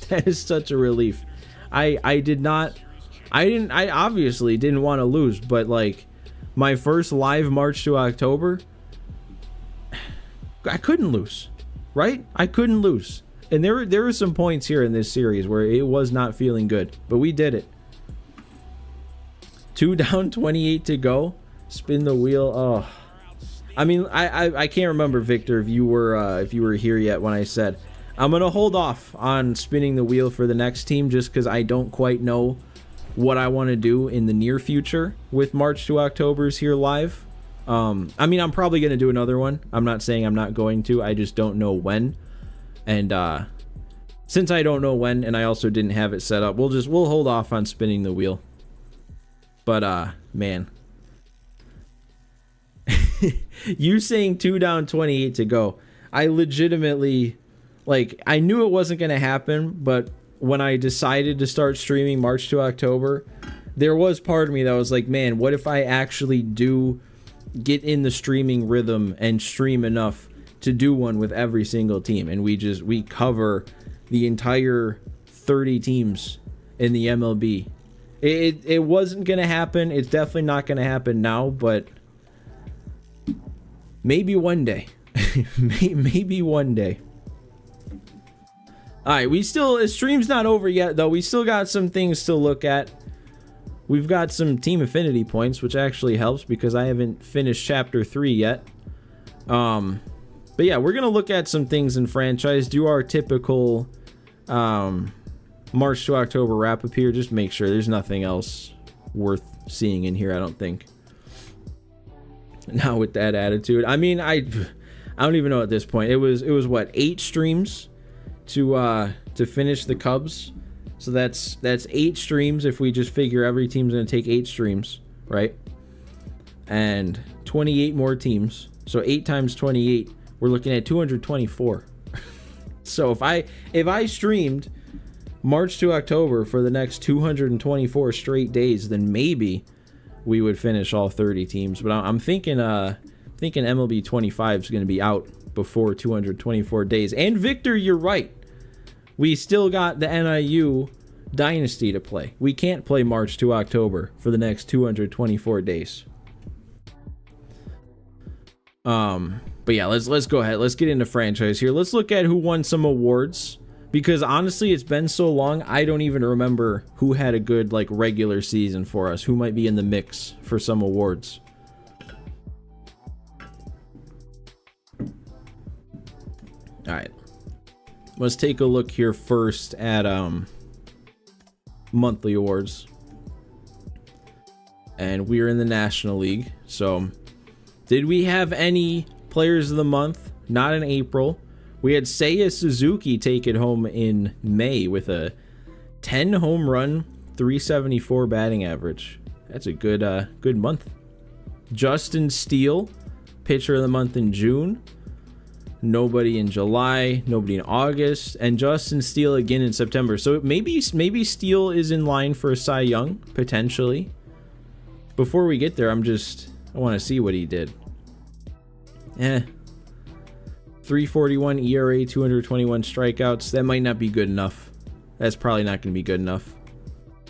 That is such a relief. I obviously didn't want to lose, but like my first live March to October, I couldn't lose, right? I couldn't lose. And there were some points here in this series where it was not feeling good, but we did it. 2 down, 28 to go. Spin the wheel. Oh, I mean, I can't remember, Victor, if you were here yet when I said I'm gonna hold off on spinning the wheel for the next team just because I don't quite know what I want to do in the near future with March to October's here live. I mean, I'm probably gonna do another one. I'm not saying I'm not going to. I just don't know when. And since I don't know when, and I also didn't have it set up, we'll hold off on spinning the wheel. But man. You saying 2 down, 28 to go. I legitimately, like, I knew it wasn't going to happen, but when I decided to start streaming March to October, there was part of me that was like, man, what if I actually do get in the streaming rhythm and stream enough to do one with every single team, and we cover the entire 30 teams in the MLB. It wasn't going to happen. It's definitely not going to happen now, but maybe one day. Maybe one day. Alright, stream's not over yet, though. We still got some things to look at. We've got some team affinity points, which actually helps because I haven't finished chapter 3 yet. But yeah, we're gonna look at some things in franchise, do our typical March to October wrap up here. Just make sure there's nothing else worth seeing in here, I don't think. Now with that attitude, I mean, I don't even know at this point. It was what, 8 streams to finish the Cubs. So that's 8 streams if we just figure every team's gonna take 8 streams, right? And 28 more teams. So 8 times 28, we're looking at 224. So if I streamed March to October for the next 224 straight days, then maybe we would finish all 30 teams. But I'm thinking MLB 25 is going to be out before 224 days. And Victor, you're right. We still got the NIU Dynasty to play. We can't play March to October for the next 224 days. But yeah, let's go ahead. Let's get into franchise here. Let's look at who won some awards. Because honestly, it's been so long, I don't even remember who had a good like regular season for us. Who might be in the mix for some awards. All right, let's take a look here first at monthly awards, and we're in the National League. So, did we have any players of the month? Not in April. We had Seiya Suzuki take it home in May with a 10 home run, 374 batting average. That's a good month. Justin Steele, pitcher of the month in June. Nobody in July, nobody in August, and Justin Steele again in September. So maybe Steele is in line for a Cy Young, potentially. Before we get there, I want to see what he did. 341 ERA, 221 strikeouts. That might not be good enough. That's probably not going to be good enough.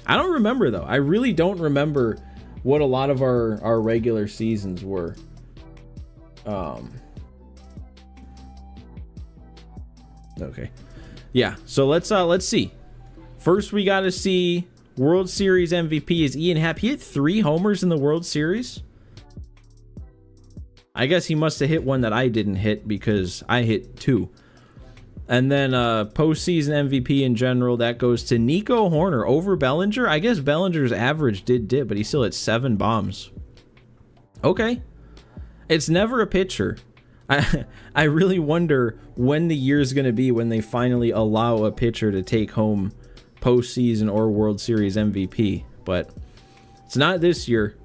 I don't remember, though. I really don't remember what a lot of our regular seasons were. Okay. Yeah, so let's see. First, we got to see World Series MVP is Ian Happ. He hit 3 homers in the World Series. I guess he must have hit one that I didn't hit because I hit 2. And then postseason MVP in general, that goes to Nico Horner over Bellinger. I guess Bellinger's average did dip, but he's still at 7 bombs. Okay. It's never a pitcher. I really wonder when the year's going to be when they finally allow a pitcher to take home postseason or World Series MVP. But it's not this year.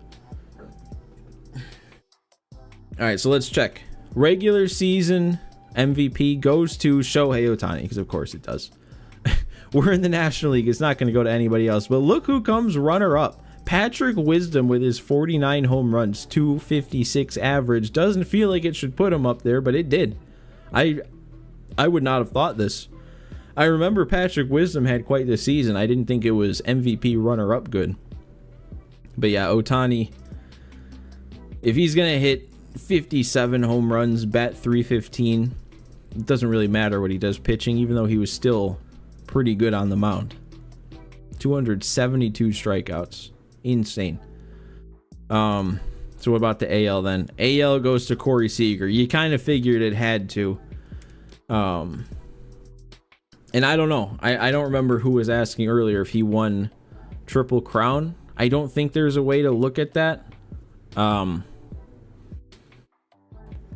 All right, so let's check. Regular season MVP goes to Shohei Ohtani, because of course it does. We're in the National League. It's not going to go to anybody else. But look who comes runner-up. Patrick Wisdom with his 49 home runs, 256 average. Doesn't feel like it should put him up there, but it did. I would not have thought this. I remember Patrick Wisdom had quite the season. I didn't think it was MVP runner-up good. But yeah, Ohtani, if he's going to hit 57 home runs, bat 315, it doesn't really matter what he does pitching, even though he was still pretty good on the mound. 272 strikeouts. Insane. So what about the AL then? AL goes to Corey Seager. You kind of figured it had to. And I don't know. I don't remember who was asking earlier if he won Triple Crown. I don't think there's a way to look at that. At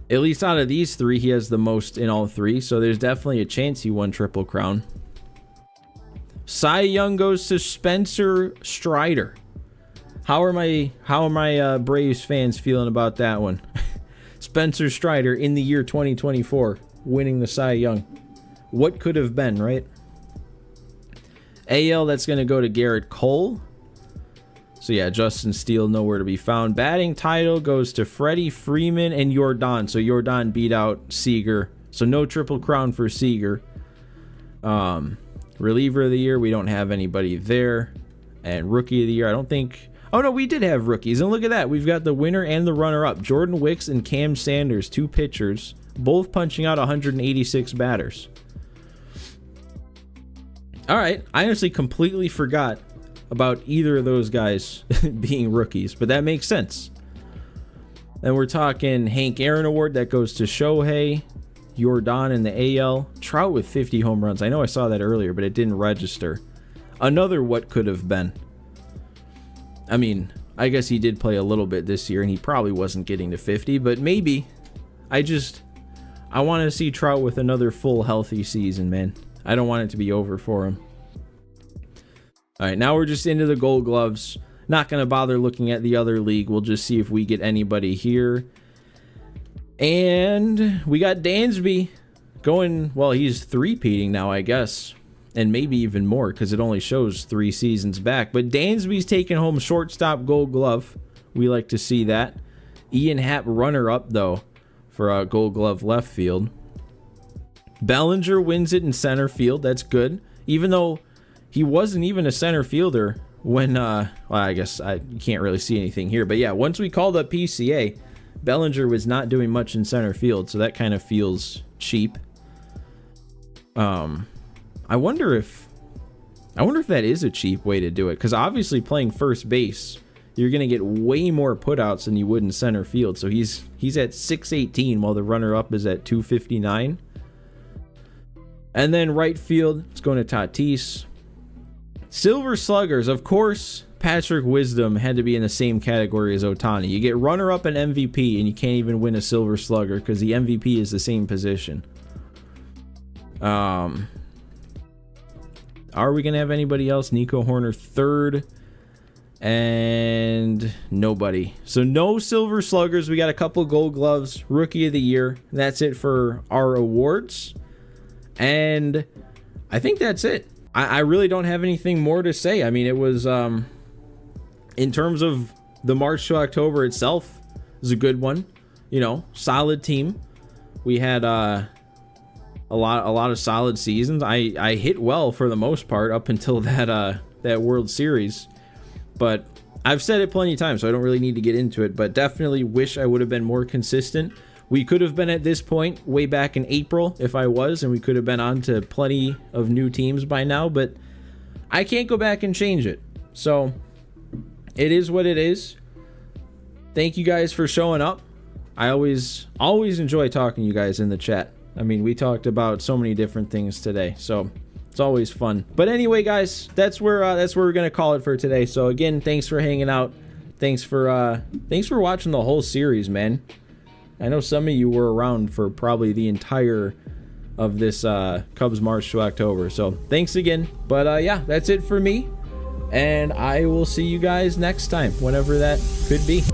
least out of these three, he has the most in all three. So there's definitely a chance he won Triple Crown. Cy Young goes to Spencer Strider. How are my Braves fans feeling about that one? Spencer Strider in the year 2024 winning the Cy Young. What could have been, right? AL, that's going to go to Garrett Cole. So yeah, Justin Steele nowhere to be found. Batting title goes to Freddie Freeman and Yordan. So Yordan beat out Seager. So no Triple Crown for Seager. Reliever of the year, we don't have anybody there. And rookie of the year, I don't think... Oh no, we did have rookies. And look at that. We've got the winner and the runner-up. Jordan Wicks and Cam Sanders, 2 pitchers, both punching out 186 batters. All right. I honestly completely forgot about either of those guys being rookies, but that makes sense. Then we're talking Hank Aaron Award. That goes to Shohei. Yordan in the AL. Trout with 50 home runs. I know I saw that earlier, but it didn't register. Another what could have been. I mean, I guess he did play a little bit this year, and he probably wasn't getting to 50, but maybe. I want to see Trout with another full healthy season, man. I don't want it to be over for him. All right, now we're just into the Gold Gloves. Not going to bother looking at the other league. We'll just see if we get anybody here. And we got Dansby going, well, he's 3-peating now, I guess. And maybe even more, because it only shows 3 seasons back. But Dansby's taking home shortstop Gold Glove. We like to see that. Ian Happ runner-up, though, for a Gold Glove left field. Bellinger wins it in center field. That's good. Even though he wasn't even a center fielder when, well, I guess you can't really see anything here. But yeah, once we called up PCA, Bellinger was not doing much in center field, so that kind of feels cheap. I wonder if that is a cheap way to do it, because obviously playing first base, you're going to get way more putouts than you would in center field. So he's at 618 while the runner-up is at 259. And then right field, it's going to Tatis. Silver Sluggers, of course, Patrick Wisdom had to be in the same category as Ohtani. You get runner-up and MVP, and you can't even win a Silver Slugger because the MVP is the same position. Are we going to have anybody else? Nico Horner third. And nobody. So no Silver Sluggers. We got a couple Gold Gloves. Rookie of the Year. That's it for our awards. And I think that's it. I really don't have anything more to say. I mean, it was, in terms of the March to October itself, it was a good one. You know, solid team. We had a lot of solid seasons. I hit well for the most part up until that World Series. But I've said it plenty of times, so I don't really need to get into it. But definitely wish I would have been more consistent. We could have been at this point way back in April if I was, and we could have been on to plenty of new teams by now, but I can't go back and change it. So it is what it is. Thank you guys for showing up. I always enjoy talking to you guys in the chat. I mean, we talked about so many different things today, so it's always fun. But anyway, guys, that's where we're gonna call it for today. So again, thanks for hanging out. Thanks for watching the whole series, man. I know some of you were around for probably the entire of this Cubs March to October. So thanks again. But yeah, that's it for me. And I will see you guys next time, whenever that could be.